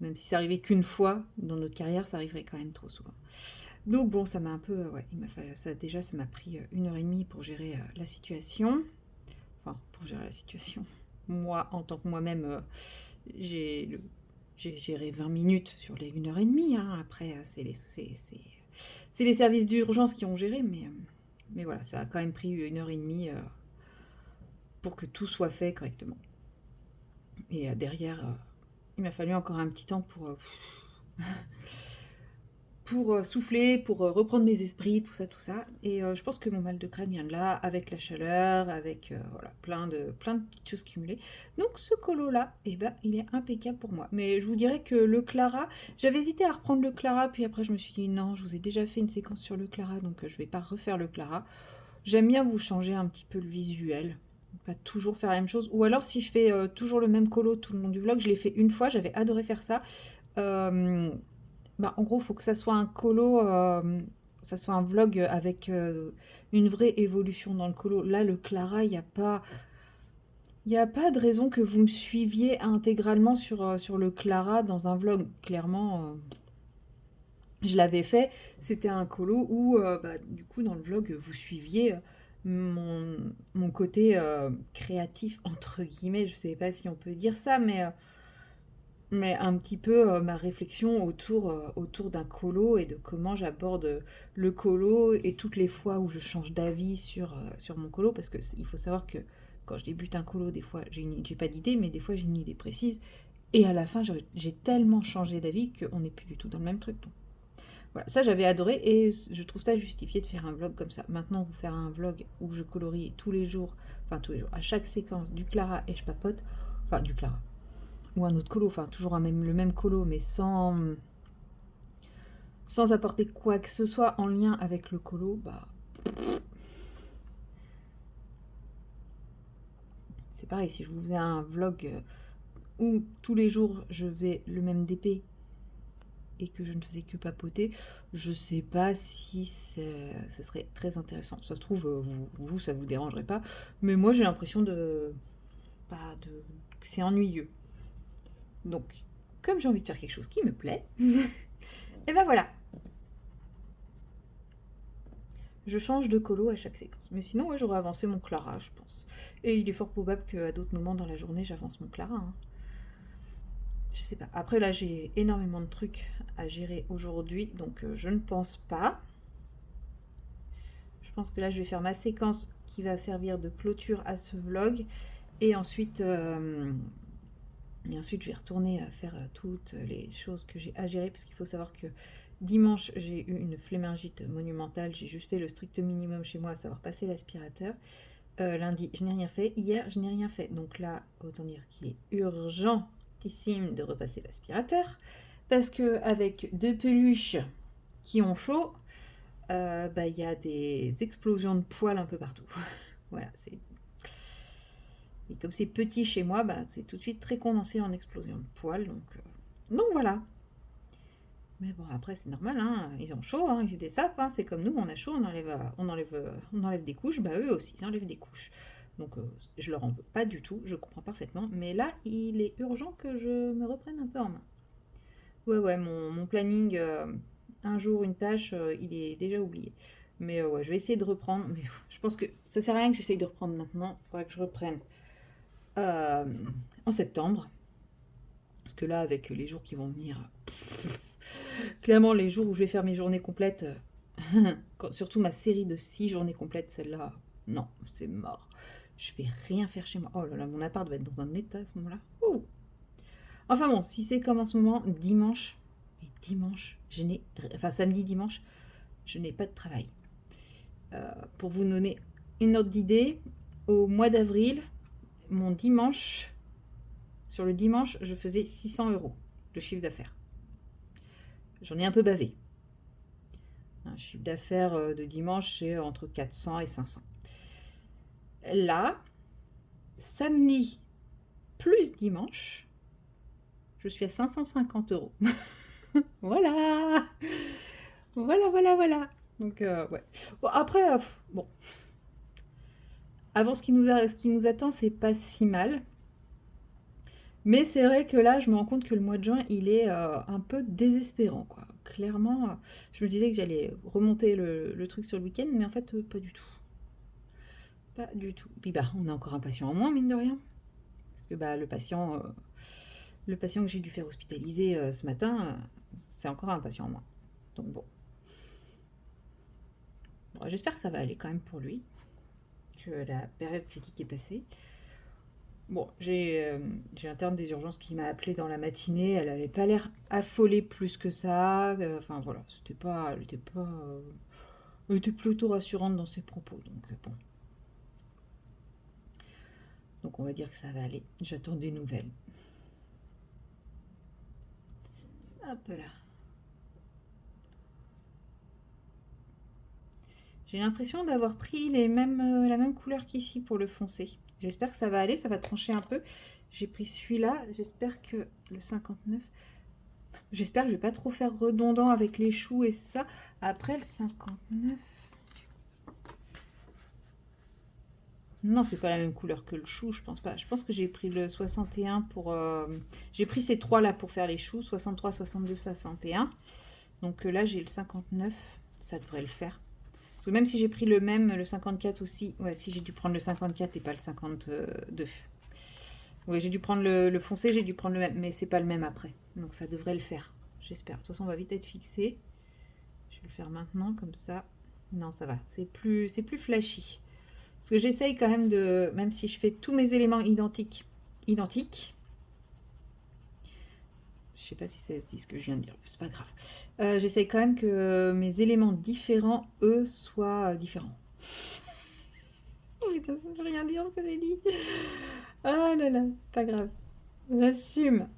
Speaker 1: même si ça arrivait qu'une fois dans notre carrière, ça arriverait quand même trop souvent. Donc bon, ça m'a un peu, ouais, il m'a fallu ça déjà, ça m'a pris 1 heure et demie pour gérer la situation. Enfin, pour gérer la situation. Moi, en tant que moi-même, j'ai géré 20 minutes sur les 1 heure et demie. Hein. Après, c'est les services d'urgence qui ont géré, mais voilà, ça a quand même pris 1 heure et demie pour que tout soit fait correctement. Et derrière, il m'a fallu encore un petit temps pour souffler, pour reprendre mes esprits, tout ça, tout ça. Et je pense que mon mal de crâne vient de là, avec la chaleur, avec voilà, plein de petites choses cumulées. Donc ce colo-là, eh ben, il est impeccable pour moi. Mais je vous dirais que le Clara, j'avais hésité à reprendre le Clara, puis après je me suis dit non, je vous ai déjà fait une séquence sur le Clara, donc je vais pas refaire le Clara. J'aime bien vous changer un petit peu le visuel. Pas toujours faire la même chose. Ou alors si je fais toujours le même colo tout le long du vlog, je l'ai fait une fois, j'avais adoré faire ça. Bah, en gros, il faut que ça soit un colo, ça soit un vlog avec une vraie évolution dans le colo. Là, le Clara, il y a pas de raison que vous me suiviez intégralement sur le Clara dans un vlog. Clairement, je l'avais fait. C'était un colo où, bah, du coup, dans le vlog, vous suiviez mon côté créatif, entre guillemets. Je sais pas si on peut dire ça, mais un petit peu ma réflexion autour d'un colo et de comment j'aborde le colo et toutes les fois où je change d'avis sur mon colo, parce que il faut savoir que quand je débute un colo, des fois j'ai pas d'idée, mais des fois j'ai une idée précise, et à la fin j'ai tellement changé d'avis qu'on n'est plus du tout dans le même truc. Donc voilà, ça j'avais adoré et je trouve ça justifié de faire un vlog comme ça. Maintenant, vous faire un vlog où je colorie tous les jours, à chaque séquence du Clara et je papote, enfin du Clara ou un autre colo, enfin toujours le même colo, mais sans apporter quoi que ce soit en lien avec le colo, bah c'est pareil. Si je vous faisais un vlog où tous les jours je faisais le même DP et que je ne faisais que papoter, je sais pas si ça serait très intéressant. Ça se trouve, vous ça vous dérangerait pas, mais moi j'ai l'impression que c'est ennuyeux. Donc, comme j'ai envie de faire quelque chose qui me plaît, et ben voilà, je change de colo à chaque séquence. Mais sinon, ouais, j'aurais avancé mon Clara, je pense. Et il est fort probable qu'à d'autres moments dans la journée, j'avance mon Clara. Hein. Je sais pas. Après, là, j'ai énormément de trucs à gérer aujourd'hui, donc je ne pense pas. Je pense que là, je vais faire ma séquence qui va servir de clôture à ce vlog. Et ensuite, je vais retourner à faire toutes les choses que j'ai à gérer, parce qu'il faut savoir que dimanche, j'ai eu une flémingite monumentale. J'ai juste fait le strict minimum chez moi, à savoir passer l'aspirateur. Lundi, je n'ai rien fait. Hier, je n'ai rien fait. Donc là, autant dire qu'il est urgentissime de repasser l'aspirateur. Parce que avec 2 peluches qui ont chaud, bah, y a des explosions de poils un peu partout. Voilà, c'est... Et comme c'est petit chez moi, bah, c'est tout de suite très condensé en explosion de poils. Donc voilà. Mais bon, après, c'est normal, hein, ils ont chaud, hein, ils des sapes, hein, c'est comme nous, on a chaud, on enlève des couches, bah eux aussi, ils enlèvent des couches. Donc je leur en veux pas du tout, je comprends parfaitement. Mais là, il est urgent que je me reprenne un peu en main. Ouais, mon planning, un jour, une tâche, il est déjà oublié. Mais ouais, je vais essayer de reprendre. Mais je pense que ça sert à rien que j'essaye de reprendre maintenant. Il faudrait que je reprenne euh, en septembre. Parce que là, avec les jours qui vont venir, clairement, les jours où je vais faire mes journées complètes, surtout ma série de 6 journées complètes, celle-là, non, c'est mort. Je vais rien faire chez moi. Oh là là, mon appart va être dans un état à ce moment-là. Ouh. Enfin bon, si c'est comme en ce moment, dimanche, enfin samedi, dimanche, je n'ai pas de travail. Pour vous donner une ordre d'idée, au mois d'avril, mon dimanche, sur le dimanche, je faisais 600 € de chiffre d'affaires. J'en ai un peu bavé. Un chiffre d'affaires de dimanche, c'est entre 400 et 500. Là, samedi plus dimanche, je suis à 550 €. Voilà. Voilà. Donc, ouais. Bon, après, bon. Avant, ce qui nous attend, c'est pas si mal. Mais c'est vrai que là, je me rends compte que le mois de juin, il est un peu désespérant, quoi. Clairement, je me disais que j'allais remonter le truc sur le week-end, mais en fait, pas du tout. Pas du tout. Puis bah, on a encore un patient en moins, mine de rien. Parce que bah, le patient que j'ai dû faire hospitaliser ce matin, c'est encore un patient en moins. Donc bon. Bon, j'espère que ça va aller quand même pour lui. Que la période critique est passée. Bon, j'ai l'interne des urgences qui m'a appelé dans la matinée. Elle avait pas l'air affolée plus que ça. Enfin voilà, elle était plutôt rassurante dans ses propos. Donc bon. Donc on va dire que ça va aller. J'attends des nouvelles. Hop là. J'ai l'impression d'avoir pris la même couleur qu'ici pour le foncé. J'espère que ça va aller, ça va trancher un peu. J'ai pris celui-là, j'espère que le 59... J'espère que je vais pas trop faire redondant avec les choux et ça. Après le 59... Non, c'est pas la même couleur que le chou, je pense pas. Je pense que j'ai pris le 61 pour... J'ai pris ces trois-là pour faire les choux, 63, 62, 61. Donc là, j'ai le 59, ça devrait le faire. Parce que même si j'ai pris le même, le 54 aussi, ouais, si j'ai dû prendre le 54 et pas le 52. Oui, j'ai dû prendre le foncé, j'ai dû prendre le même, mais c'est pas le même après. Donc ça devrait le faire, j'espère. De toute façon, on va vite être fixé. Je vais le faire maintenant, comme ça. Non, ça va, c'est plus flashy. Parce que j'essaye quand même de, même si je fais tous mes éléments identiques, je sais pas si c'est ce que je viens de dire, c'est pas grave. J'essaye quand même que mes éléments différents, eux, soient différents. Putain, ça veut rien dire ce que j'ai dit. Oh là là, pas grave. J'assume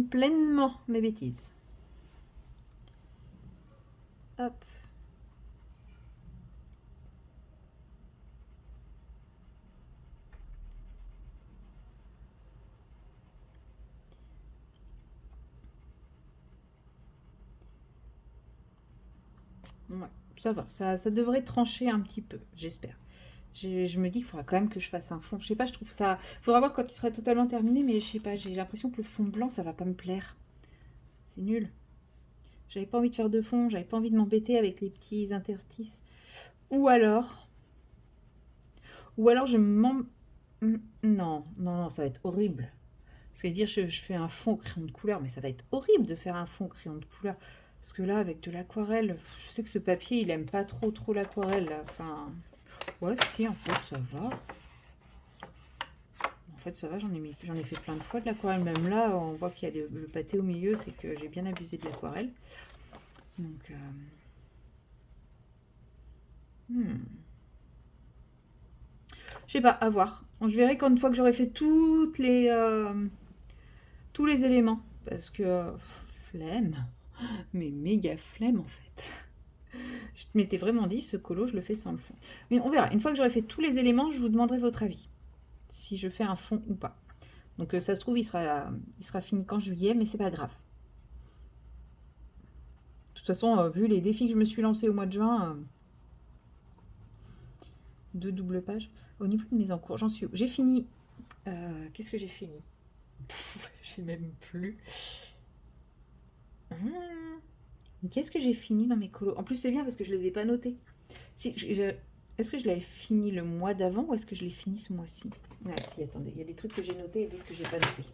Speaker 1: pleinement mes bêtises. Hop. Ouais, ça va, ça devrait trancher un petit peu, j'espère. Je me dis qu'il faudra quand même que je fasse un fond. Je sais pas, je trouve ça. Faudra voir quand il sera totalement terminé, mais je sais pas, j'ai l'impression que le fond blanc, ça va pas me plaire. C'est nul. J'avais pas envie de faire de fond, j'avais pas envie de m'embêter avec les petits interstices. Ou alors. Ou alors je m'en. Non, ça va être horrible. C'est-à-dire, je fais un fond au crayon de couleur, mais ça va être horrible de faire un fond au crayon de couleur. Parce que là, avec de l'aquarelle, je sais que ce papier, il aime pas trop l'aquarelle. Enfin, ouais, si, en fait, ça va. En fait, ça va, j'en ai fait plein de fois de l'aquarelle. Même là, on voit qu'il y a le pâté au milieu, c'est que j'ai bien abusé de l'aquarelle. Donc, Je sais pas, à voir. Je verrai quand une fois que j'aurai fait tous les éléments. Parce que flemme, mais méga flemme en fait. Je m'étais vraiment dit, ce colo, je le fais sans le fond. Mais on verra. Une fois que j'aurai fait tous les éléments, je vous demanderai votre avis. Si je fais un fond ou pas. Donc ça se trouve, il sera fini qu'en juillet, mais c'est pas grave. De toute façon, vu les défis que je me suis lancé au mois de juin, 2 doubles pages. Au niveau de mes encours, j'en suis où? J'ai fini. Qu'est-ce que j'ai fini? Je sais même plus. Qu'est-ce que j'ai fini dans mes colos? En plus, c'est bien parce que je les ai pas notés. Si, est-ce que je l'avais fini le mois d'avant ou est-ce que je l'ai fini ce mois-ci? Ah si, attendez, il y a des trucs que j'ai notés et d'autres que j'ai pas notés.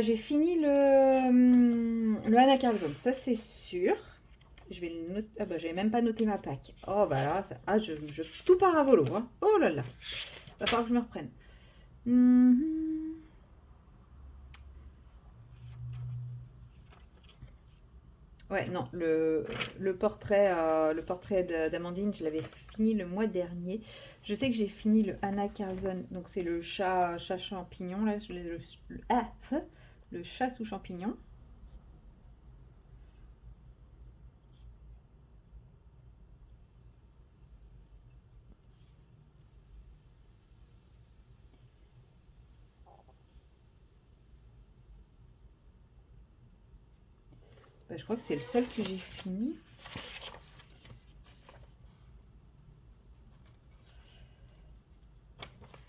Speaker 1: J'ai fini le Anna Carlson, ça c'est sûr. Je vais le noter. Ah bah j'avais même pas noté ma PAC. Oh bah là, ça... ah, tout part à volo. Hein. Oh là là. Va falloir que je me reprenne. Ouais, non, le portrait d'Amandine, je l'avais fini le mois dernier. Je sais que j'ai fini le Anna Carlson, donc c'est le chat champignon, là, le chat sous champignon. Bah, je crois que c'est le seul que j'ai fini.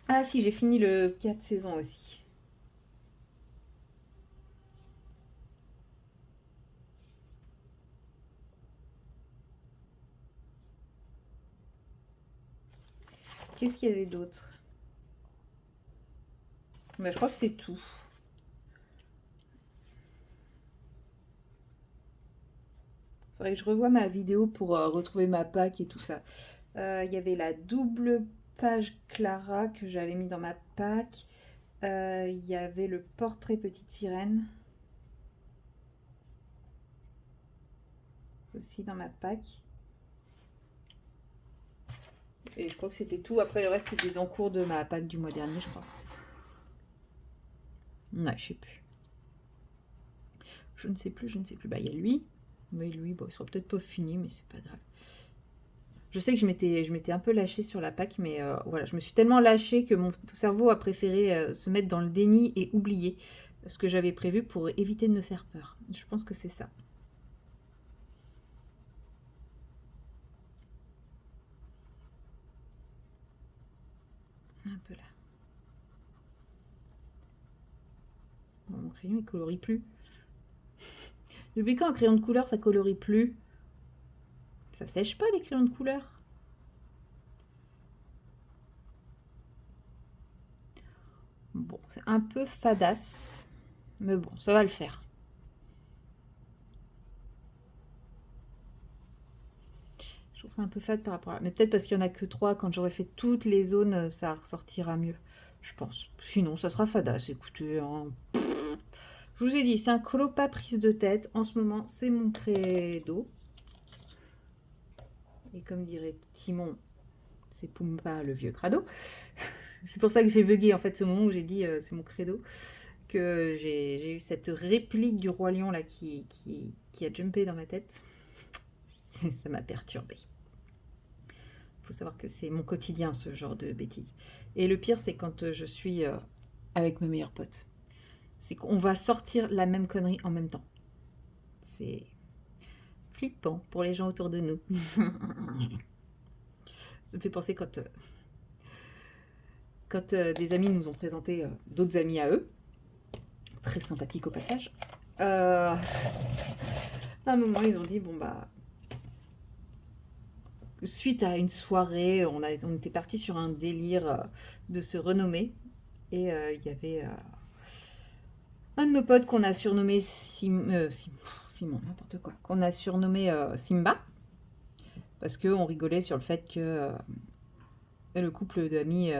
Speaker 1: Ah si, j'ai fini le 4 saisons aussi. Qu'est-ce qu'il y avait d'autre? Bah, je crois que c'est tout. Faudrait que je revoie ma vidéo pour retrouver ma PAC et tout ça. Il y avait la double page Clara que j'avais mis dans ma PAC. Il y avait le portrait petite sirène. Aussi dans ma PAC. Et je crois que c'était tout. Après, le reste, c'était des encours de ma PAC du mois dernier, je crois. Ouais, je sais plus. Je ne sais plus. Bah, il y a lui. Mais lui, bon, il sera peut-être pas fini, mais c'est pas grave. Je sais que je m'étais un peu lâchée sur la PAC, mais voilà, je me suis tellement lâchée que mon cerveau a préféré se mettre dans le déni et oublier ce que j'avais prévu pour éviter de me faire peur. Je pense que c'est ça. Un peu là. Bon, mon crayon, il colorie plus. Depuis quand un crayon de couleur, ça colorie plus? Ça sèche pas les crayons de couleur? Bon, c'est un peu fadasse, mais bon, ça va le faire. Je trouve ça un peu fade par rapport à... Mais peut-être parce qu'il n'y en a que 3, quand j'aurai fait toutes les zones, ça ressortira mieux, je pense. Sinon, ça sera fadasse, écoutez. Hein. Je vous ai dit, c'est un colo pas prise de tête. En ce moment, c'est mon credo. Et comme dirait Timon, c'est Pumba le vieux crado. C'est pour ça que j'ai bugué en fait ce moment où j'ai dit c'est mon credo. Que j'ai eu cette réplique du roi lion là qui a jumpé dans ma tête. Ça m'a perturbée. Il faut savoir que c'est mon quotidien ce genre de bêtises. Et le pire c'est quand je suis avec mes meilleurs potes. C'est qu'on va sortir la même connerie en même temps. C'est flippant pour les gens autour de nous. Ça me fait penser quand des amis nous ont présenté d'autres amis à eux, très sympathiques au passage, à un moment ils ont dit bon bah suite à une soirée on était parti sur un délire de se renommer et il y avait un de nos potes qu'on a surnommé Simon, n'importe quoi, qu'on a surnommé Simba parce qu'on rigolait sur le fait que le couple d'amis,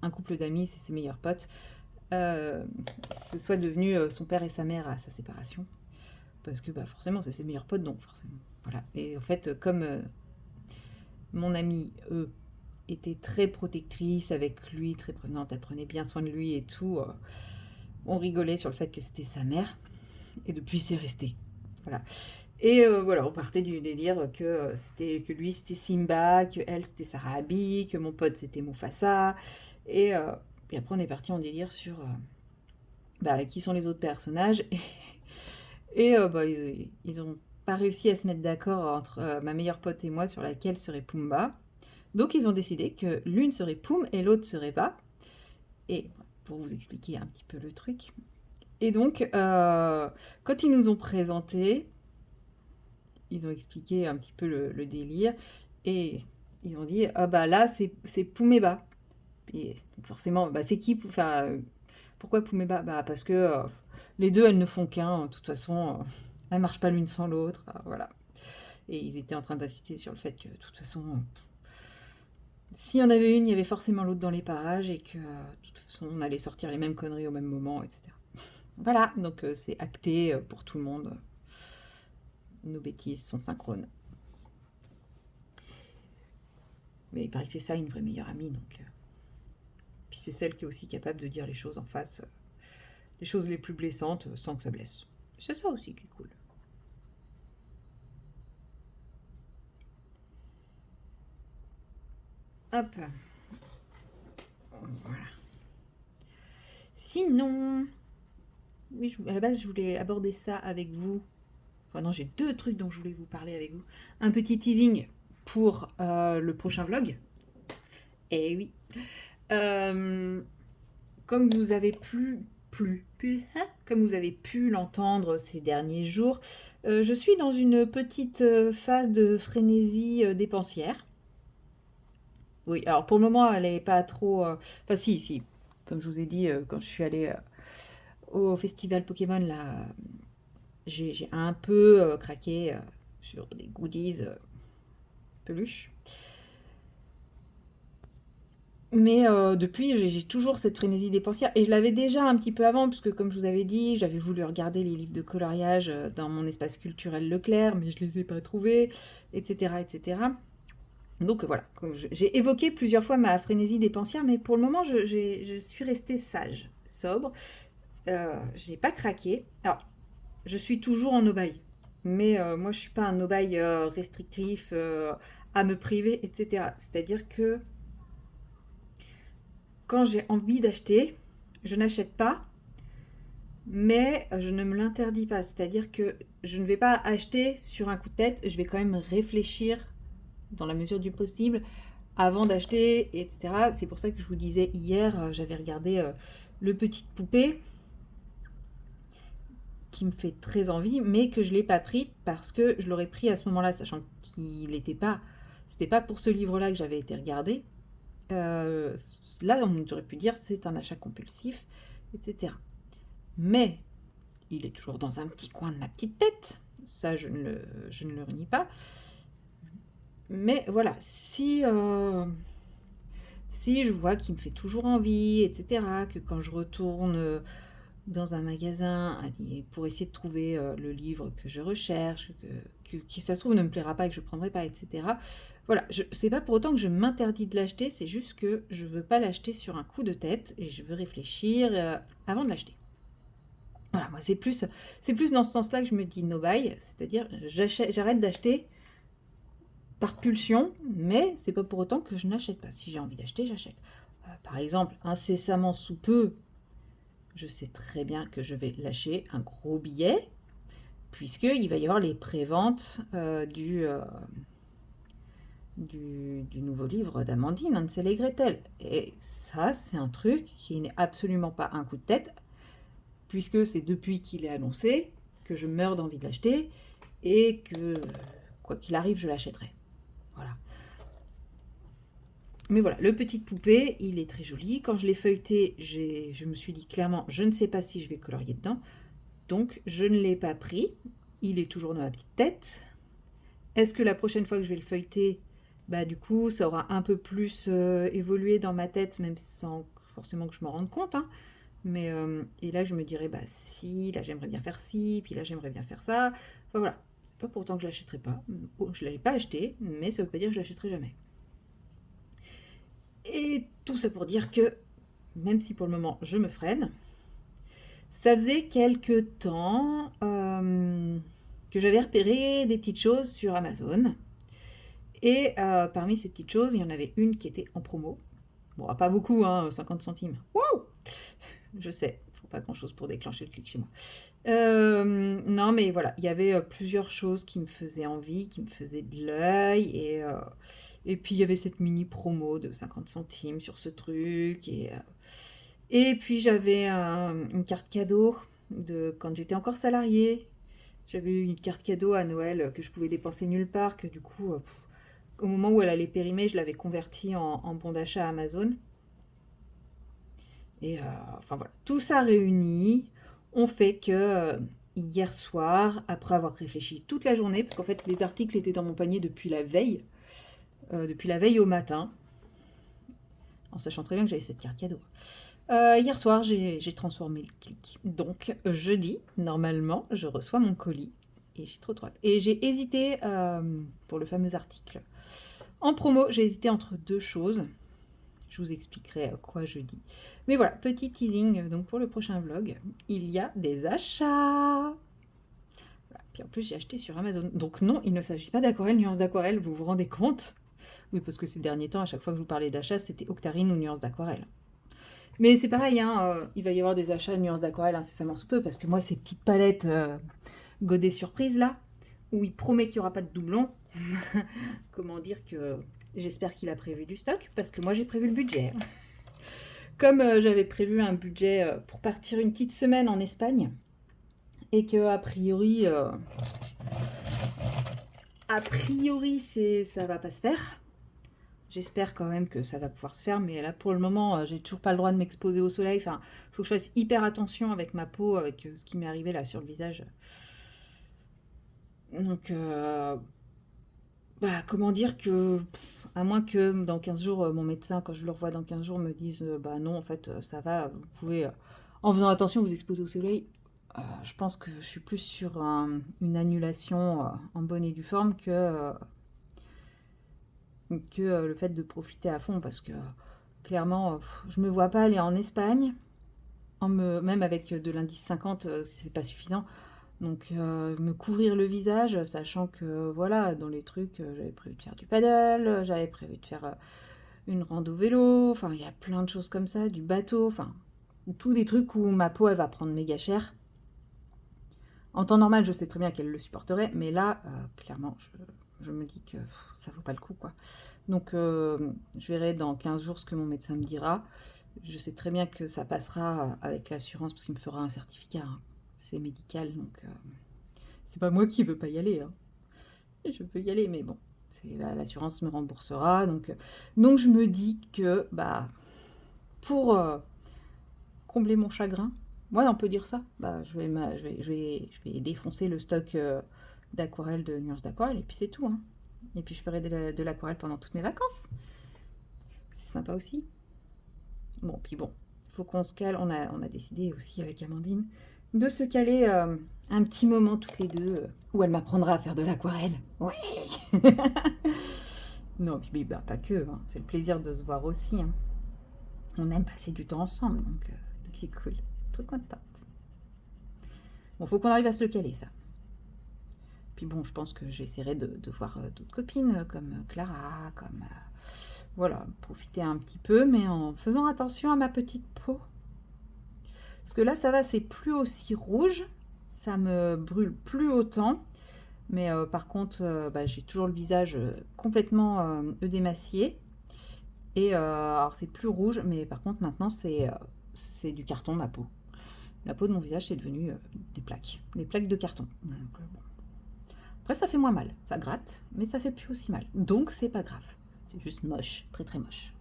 Speaker 1: un couple d'amis, c'est ses meilleurs potes, ce soit devenu son père et sa mère à sa séparation. Parce que bah, forcément, c'est ses meilleurs potes, donc forcément. Voilà. Et en fait, comme mon ami, eux, était très protectrice avec lui, très prévenante, elle prenait bien soin de lui et tout. On rigolait sur le fait que c'était sa mère, et depuis c'est resté. Voilà. Et voilà, on partait du délire que lui c'était Simba, que elle c'était Sarah Abi, que mon pote c'était Mufasa. Et puis après on est parti en délire sur qui sont les autres personnages. Et ils ont pas réussi à se mettre d'accord entre ma meilleure pote et moi sur laquelle serait Pumba. Donc ils ont décidé que l'une serait Poum et l'autre serait pas. Et pour vous expliquer un petit peu le truc. Et donc, quand ils nous ont présenté, ils ont expliqué un petit peu le délire. Et ils ont dit, ah bah là, c'est Poumeba. Et forcément, c'est qui enfin, pourquoi Poumeba? Parce que les deux, elles ne font qu'un. De toute façon, elles ne marchent pas l'une sans l'autre. Voilà. Et ils étaient en train d'insister sur le fait que, de toute façon, s'il y en avait une, il y avait forcément l'autre dans les parages. Et que, de toute façon, on allait sortir les mêmes conneries au même moment, etc. Voilà, donc c'est acté pour tout le monde. Nos bêtises sont synchrones. Mais il paraît que c'est ça une vraie meilleure amie, donc. Puis c'est celle qui est aussi capable de dire les choses en face, les choses les plus blessantes, sans que ça blesse. C'est ça aussi qui est cool. Hop. Voilà. Sinon, oui, à la base, je voulais aborder ça avec vous. Enfin, non, j'ai 2 trucs dont je voulais vous parler avec vous. Un petit teasing pour le prochain vlog. Eh oui. Comme vous avez comme vous avez pu l'entendre ces derniers jours, je suis dans une petite phase de frénésie dépensière. Oui, alors pour le moment, elle n'est pas trop. Enfin, si, comme je vous ai dit, quand je suis allée au festival Pokémon, là, j'ai un peu craqué sur des goodies peluches. Mais depuis, j'ai toujours cette frénésie dépensière. Et je l'avais déjà un petit peu avant, puisque comme je vous avais dit, j'avais voulu regarder les livres de coloriage dans mon espace culturel Leclerc, mais je les ai pas trouvés, etc., etc. Donc voilà, j'ai évoqué plusieurs fois ma frénésie dépensière, mais pour le moment, je suis restée sage, sobre. Je n'ai pas craqué. Alors, je suis toujours en no-buy, mais moi, je suis pas un no-buy restrictif à me priver, etc. C'est-à-dire que quand j'ai envie d'acheter, je n'achète pas, mais je ne me l'interdis pas. C'est-à-dire que je ne vais pas acheter sur un coup de tête, je vais quand même réfléchir dans la mesure du possible avant d'acheter, etc. C'est pour ça que je vous disais hier, j'avais regardé Le Petite Poupée, qui me fait très envie, mais que je ne l'ai pas pris parce que je l'aurais pris à ce moment-là, sachant qu'il n'était pas... C'était pas pour ce livre-là que j'avais été regarder. Là, j'aurais pu dire c'est un achat compulsif, etc. Mais il est toujours dans un petit coin de ma petite tête. Ça, je ne le renie pas. Mais voilà, si je vois qu'il me fait toujours envie, etc., que quand je retourne dans un magasin pour essayer de trouver le livre que je recherche, qui ça se trouve ne me plaira pas et que je ne prendrai pas, etc. Voilà, c'est pas pour autant que je m'interdis de l'acheter, c'est juste que je veux pas l'acheter sur un coup de tête et je veux réfléchir avant de l'acheter. Voilà, moi c'est plus dans ce sens-là que je me dis no buy, c'est-à-dire j'arrête d'acheter par pulsion, mais c'est pas pour autant que je n'achète pas. Si j'ai envie d'acheter, j'achète. Par exemple, incessamment sous peu, je sais très bien que je vais lâcher un gros billet, puisqu'il va y avoir les préventes du nouveau livre d'Amandine, Hansel et Gretel. Et ça, c'est un truc qui n'est absolument pas un coup de tête, puisque c'est depuis qu'il est annoncé que je meurs d'envie de l'acheter, et que, quoi qu'il arrive, je l'achèterai. Voilà. Mais voilà, le Petite Poupée, il est très joli. Quand je l'ai feuilleté, je me suis dit clairement, je ne sais pas si je vais colorier dedans. Donc, je ne l'ai pas pris. Il est toujours dans ma petite tête. Est-ce que la prochaine fois que je vais le feuilleter, du coup, ça aura un peu plus évolué dans ma tête, même sans forcément que je m'en rende compte, hein. Mais, et là, je me dirais, si, là, j'aimerais bien faire ci, puis là, j'aimerais bien faire ça. Enfin, voilà. C'est pas pour autant que je l'achèterai pas. Je ne l'avais pas acheté, mais ça veut pas dire que je l'achèterai jamais. Et tout ça pour dire que, même si pour le moment je me freine, ça faisait quelques temps que j'avais repéré des petites choses sur Amazon. Et parmi ces petites choses, il y en avait une qui était en promo. Bon, pas beaucoup, hein, 50 centimes. Waouh! Je sais, faut pas grand-chose pour déclencher le clic chez moi. Non, mais voilà, il y avait plusieurs choses qui me faisaient envie, qui me faisaient de l'œil. Et puis, il y avait cette mini promo de 50 centimes sur ce truc. Et puis, j'avais une carte cadeau de quand j'étais encore salariée. J'avais eu une carte cadeau à Noël que je pouvais dépenser nulle part, que du coup, au moment où elle allait périmer, je l'avais convertie en bon d'achat Amazon. Et enfin voilà, tout ça réuni, on fait que hier soir, après avoir réfléchi toute la journée, parce qu'en fait les articles étaient dans mon panier depuis la veille au matin, en sachant très bien que j'avais cette carte cadeau. Hier soir, j'ai transformé le clic. Donc jeudi, normalement, je reçois mon colis. Et j'ai trop hâte. Et j'ai hésité pour le fameux article. En promo, j'ai hésité entre deux choses. Je vous expliquerai quoi jeudi. Mais voilà, petit teasing donc pour le prochain vlog. Il y a des achats. Voilà. Puis en plus, j'ai acheté sur Amazon. Donc non, il ne s'agit pas d'aquarelle, nuance d'aquarelle, vous vous rendez compte? Oui, parce que ces derniers temps, à chaque fois que je vous parlais d'achats, c'était Octarine ou nuance d'aquarelle. Mais c'est pareil, hein, il va y avoir des achats de nuances d'aquarelle incessamment sous peu, parce que moi, ces petites palettes Godet Surprise, là, où il promet qu'il n'y aura pas de doublons, comment dire que j'espère qu'il a prévu du stock, parce que moi, j'ai prévu le budget. Comme j'avais prévu un budget pour partir une petite semaine en Espagne, et que a priori, ça va pas se faire. J'espère quand même que ça va pouvoir se faire, mais là pour le moment, j'ai toujours pas le droit de m'exposer au soleil. Enfin, il faut que je fasse hyper attention avec ma peau, avec ce qui m'est arrivé là sur le visage. Donc, bah, comment dire que, à moins que dans 15 jours, mon médecin, quand je le revois dans 15 jours, me dise bah non, en fait, ça va, vous pouvez, en faisant attention, vous exposer au soleil. Je pense que je suis plus sur une annulation en bonne et due forme que le fait de profiter à fond, parce que clairement, je me vois pas aller en Espagne, même avec de l'indice 50, c'est pas suffisant. Donc me couvrir le visage, sachant que voilà, dans les trucs, j'avais prévu de faire du paddle, j'avais prévu de faire une rando vélo, enfin il y a plein de choses comme ça, du bateau, enfin tous des trucs où ma peau elle va prendre méga cher. En temps normal, je sais très bien qu'elle le supporterait, mais là, clairement, je me dis que ça vaut pas le coup, quoi. Donc, je verrai dans 15 jours ce que mon médecin me dira. Je sais très bien que ça passera avec l'assurance, parce qu'il me fera un certificat, hein. C'est médical, donc c'est pas moi qui veux pas y aller, hein. Je veux y aller, mais bon, l'assurance me remboursera. Donc je me dis que, bah, pour combler mon chagrin, ouais, on peut dire ça. Bah, je vais défoncer le stock d'aquarelle, de nuances d'aquarelle, et puis c'est tout, hein. Et puis je ferai de l'aquarelle pendant toutes mes vacances. C'est sympa aussi. Bon, puis bon, faut qu'on se cale. On a décidé aussi avec Amandine de se caler un petit moment toutes les deux où elle m'apprendra à faire de l'aquarelle. Oui. Non, puis bah, pas que, hein. C'est le plaisir de se voir aussi, hein. On aime passer du temps ensemble, donc c'est cool. Trop contente. Bon, faut qu'on arrive à se le caler, ça. Puis bon, je pense que j'essaierai de voir d'autres copines comme Clara, comme... voilà, profiter un petit peu, mais en faisant attention à ma petite peau. Parce que là, ça va, c'est plus aussi rouge, ça me brûle plus autant. Mais par contre, bah, j'ai toujours le visage complètement œdémacié. Et alors, c'est plus rouge, mais par contre, maintenant, c'est du carton, ma peau. La peau de mon visage, c'est devenu des plaques de carton. Donc, bon. Après, ça fait moins mal, ça gratte, mais ça fait plus aussi mal. Donc, c'est pas grave. C'est juste moche, très très moche.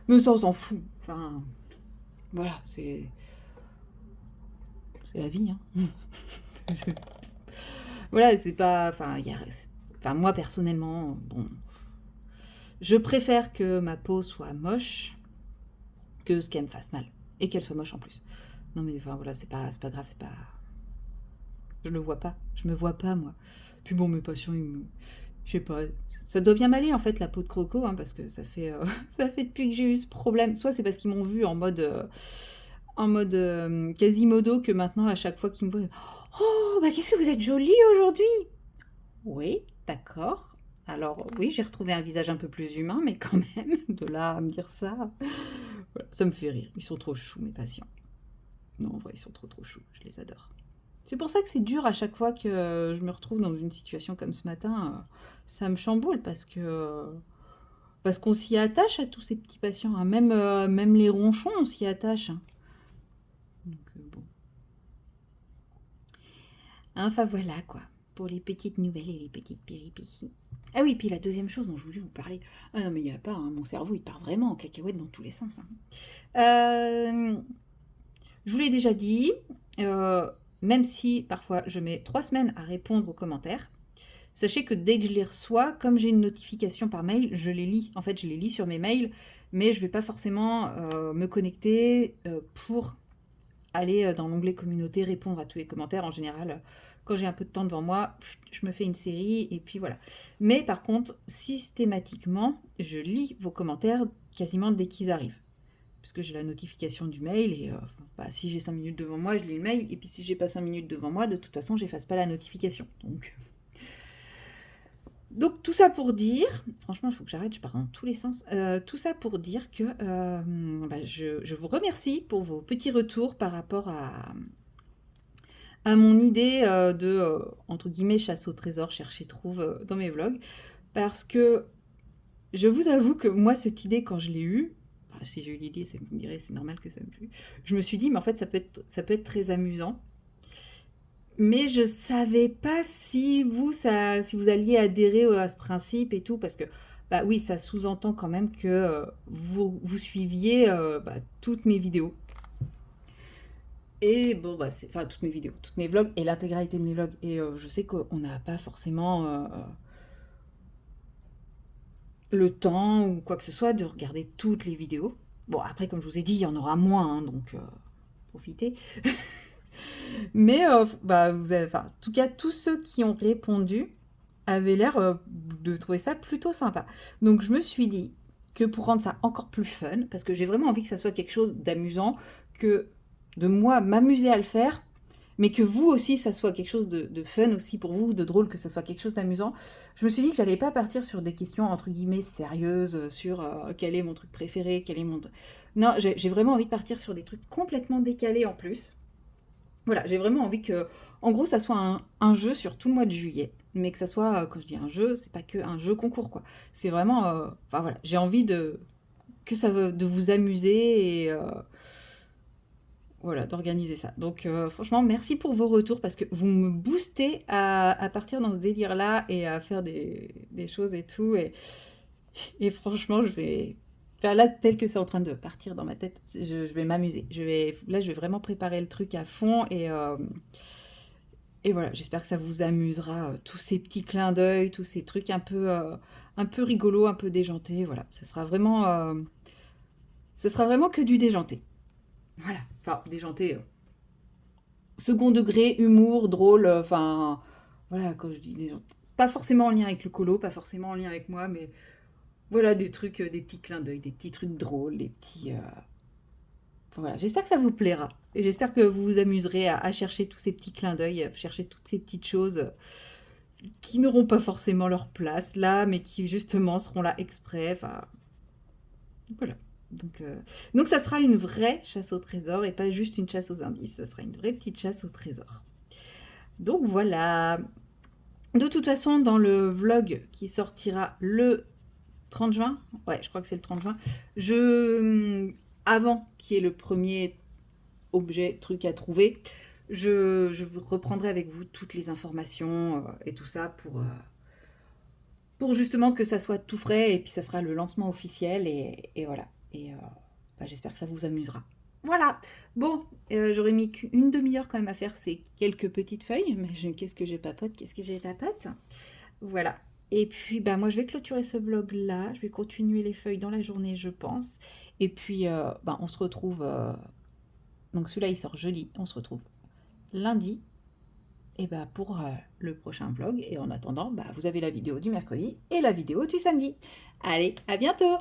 Speaker 1: Mais ça, on s'en fout. Enfin, voilà, c'est la vie, hein. Voilà, c'est pas... Enfin, moi, personnellement, bon... Je préfère que ma peau soit moche que ce qu'elle me fasse mal. Et qu'elle soit moche en plus. Non, mais enfin, voilà, c'est pas grave, c'est pas... Je le vois pas. Je me vois pas, moi. Puis bon, mes patients, Je sais pas, ça doit bien m'aller en fait la peau de croco, hein, parce que ça fait, ça fait depuis que j'ai eu ce problème. Soit c'est parce qu'ils m'ont vu en mode Quasimodo que maintenant à chaque fois qu'ils me voient, oh bah qu'est-ce que vous êtes jolie aujourd'hui. Oui, d'accord. Alors oui, j'ai retrouvé un visage un peu plus humain, mais quand même, de là à me dire ça, voilà, ça me fait rire. Ils sont trop choux, mes patients. Non, en vrai, ils sont trop choux. Je les adore. C'est pour ça que c'est dur à chaque fois que je me retrouve dans une situation comme ce matin. Ça me chamboule parce qu'on s'y attache à tous ces petits patients, hein. Même les ronchons, on s'y attache, hein. Donc, bon. Enfin voilà quoi, pour les petites nouvelles et les petites péripéties. Ah oui, puis la deuxième chose dont je voulais vous parler. Ah non, mais il n'y a pas, hein, mon cerveau il part vraiment en cacahuète dans tous les sens, hein. Euh, je vous l'ai déjà dit, euh, même si parfois je mets 3 semaines à répondre aux commentaires, sachez que dès que je les reçois, comme j'ai une notification par mail, je les lis. En fait, je les lis sur mes mails, mais je ne vais pas forcément me connecter pour aller dans l'onglet communauté, répondre à tous les commentaires. En général, quand j'ai un peu de temps devant moi, je me fais une série et puis voilà. Mais par contre, systématiquement, je lis vos commentaires quasiment dès qu'ils arrivent. Puisque j'ai la notification du mail et bah, si j'ai 5 minutes devant moi, je lis le mail. Et puis si j'ai pas 5 minutes devant moi, de toute façon, j'efface pas la notification. Donc tout ça pour dire, franchement il faut que j'arrête, je pars dans tous les sens, tout ça pour dire que bah, je vous remercie pour vos petits retours par rapport à mon idée de, entre guillemets, chasse au trésor, chercher trouve dans mes vlogs, parce que je vous avoue que moi cette idée quand je l'ai eue, enfin, si j'ai eu l'idée, ça me dirait c'est normal que ça me plaît, je me suis dit mais en fait ça peut être très amusant. Mais je savais pas si si vous alliez adhérer à ce principe et tout, parce que, bah oui, ça sous-entend quand même que vous suiviez bah, toutes mes vidéos. Et bon, bah, enfin, toutes mes vidéos, toutes mes vlogs et l'intégralité de mes vlogs. Et je sais qu'on n'a pas forcément le temps ou quoi que ce soit de regarder toutes les vidéos. Bon, après, comme je vous ai dit, il y en aura moins, hein, donc profitez. Mais bah, enfin, en tout cas, tous ceux qui ont répondu avaient l'air de trouver ça plutôt sympa. Donc je me suis dit que pour rendre ça encore plus fun, parce que j'ai vraiment envie que ça soit quelque chose d'amusant, que de moi m'amuser à le faire, mais que vous aussi, ça soit quelque chose de fun aussi pour vous, de drôle, que ça soit quelque chose d'amusant. Je me suis dit que j'allais pas partir sur des questions entre guillemets sérieuses, sur quel est mon truc préféré, quel est mon... Non, j'ai vraiment envie de partir sur des trucs complètement décalés en plus. Voilà, j'ai vraiment envie que, en gros, ça soit un jeu sur tout le mois de juillet. Mais que ça soit, quand je dis un jeu, c'est pas que un jeu concours, quoi. C'est vraiment, enfin voilà, j'ai envie de vous amuser et voilà, d'organiser ça. Donc franchement, merci pour vos retours parce que vous me boostez à partir dans ce délire-là et à faire des choses et tout. Et franchement, je vais... Enfin, là, tel que c'est en train de partir dans ma tête, je vais m'amuser. Là, je vais vraiment préparer le truc à fond et voilà, j'espère que ça vous amusera, tous ces petits clins d'œil, tous ces trucs un peu rigolos, un peu déjantés. Voilà, ce sera vraiment que du déjanté. Voilà, enfin, déjanté, second degré, humour, drôle, enfin, voilà, quand je dis déjanté. Pas forcément en lien avec le colo, pas forcément en lien avec moi, mais voilà, des trucs, des petits clins d'œil, des petits trucs drôles, des petits. Voilà, j'espère que ça vous plaira. Et j'espère que vous vous amuserez à chercher tous ces petits clins d'œil, à chercher toutes ces petites choses qui n'auront pas forcément leur place là, mais qui justement seront là exprès. Enfin, voilà. Donc ça sera une vraie chasse au trésor et pas juste une chasse aux indices. Ça sera une vraie petite chasse au trésor. Donc voilà. De toute façon, dans le vlog qui sortira le 30 juin, ouais, je crois que c'est le 30 juin, avant qu'il y ait le premier objet, truc à trouver, je reprendrai avec vous toutes les informations et tout ça pour justement que ça soit tout frais et puis ça sera le lancement officiel et voilà. Et bah, j'espère que ça vous amusera. Voilà. Bon, j'aurais mis qu'une demi-heure quand même à faire ces quelques petites feuilles, mais qu'est-ce que j'ai papote, qu'est-ce que j'ai papote. Voilà. Et puis, bah, moi, je vais clôturer ce vlog-là. Je vais continuer les feuilles dans la journée, je pense. Et puis, bah, on se retrouve... donc, celui-là, il sort jeudi. On se retrouve lundi. et bah, pour le prochain vlog. Et en attendant, bah, vous avez la vidéo du mercredi et la vidéo du samedi. Allez, à bientôt!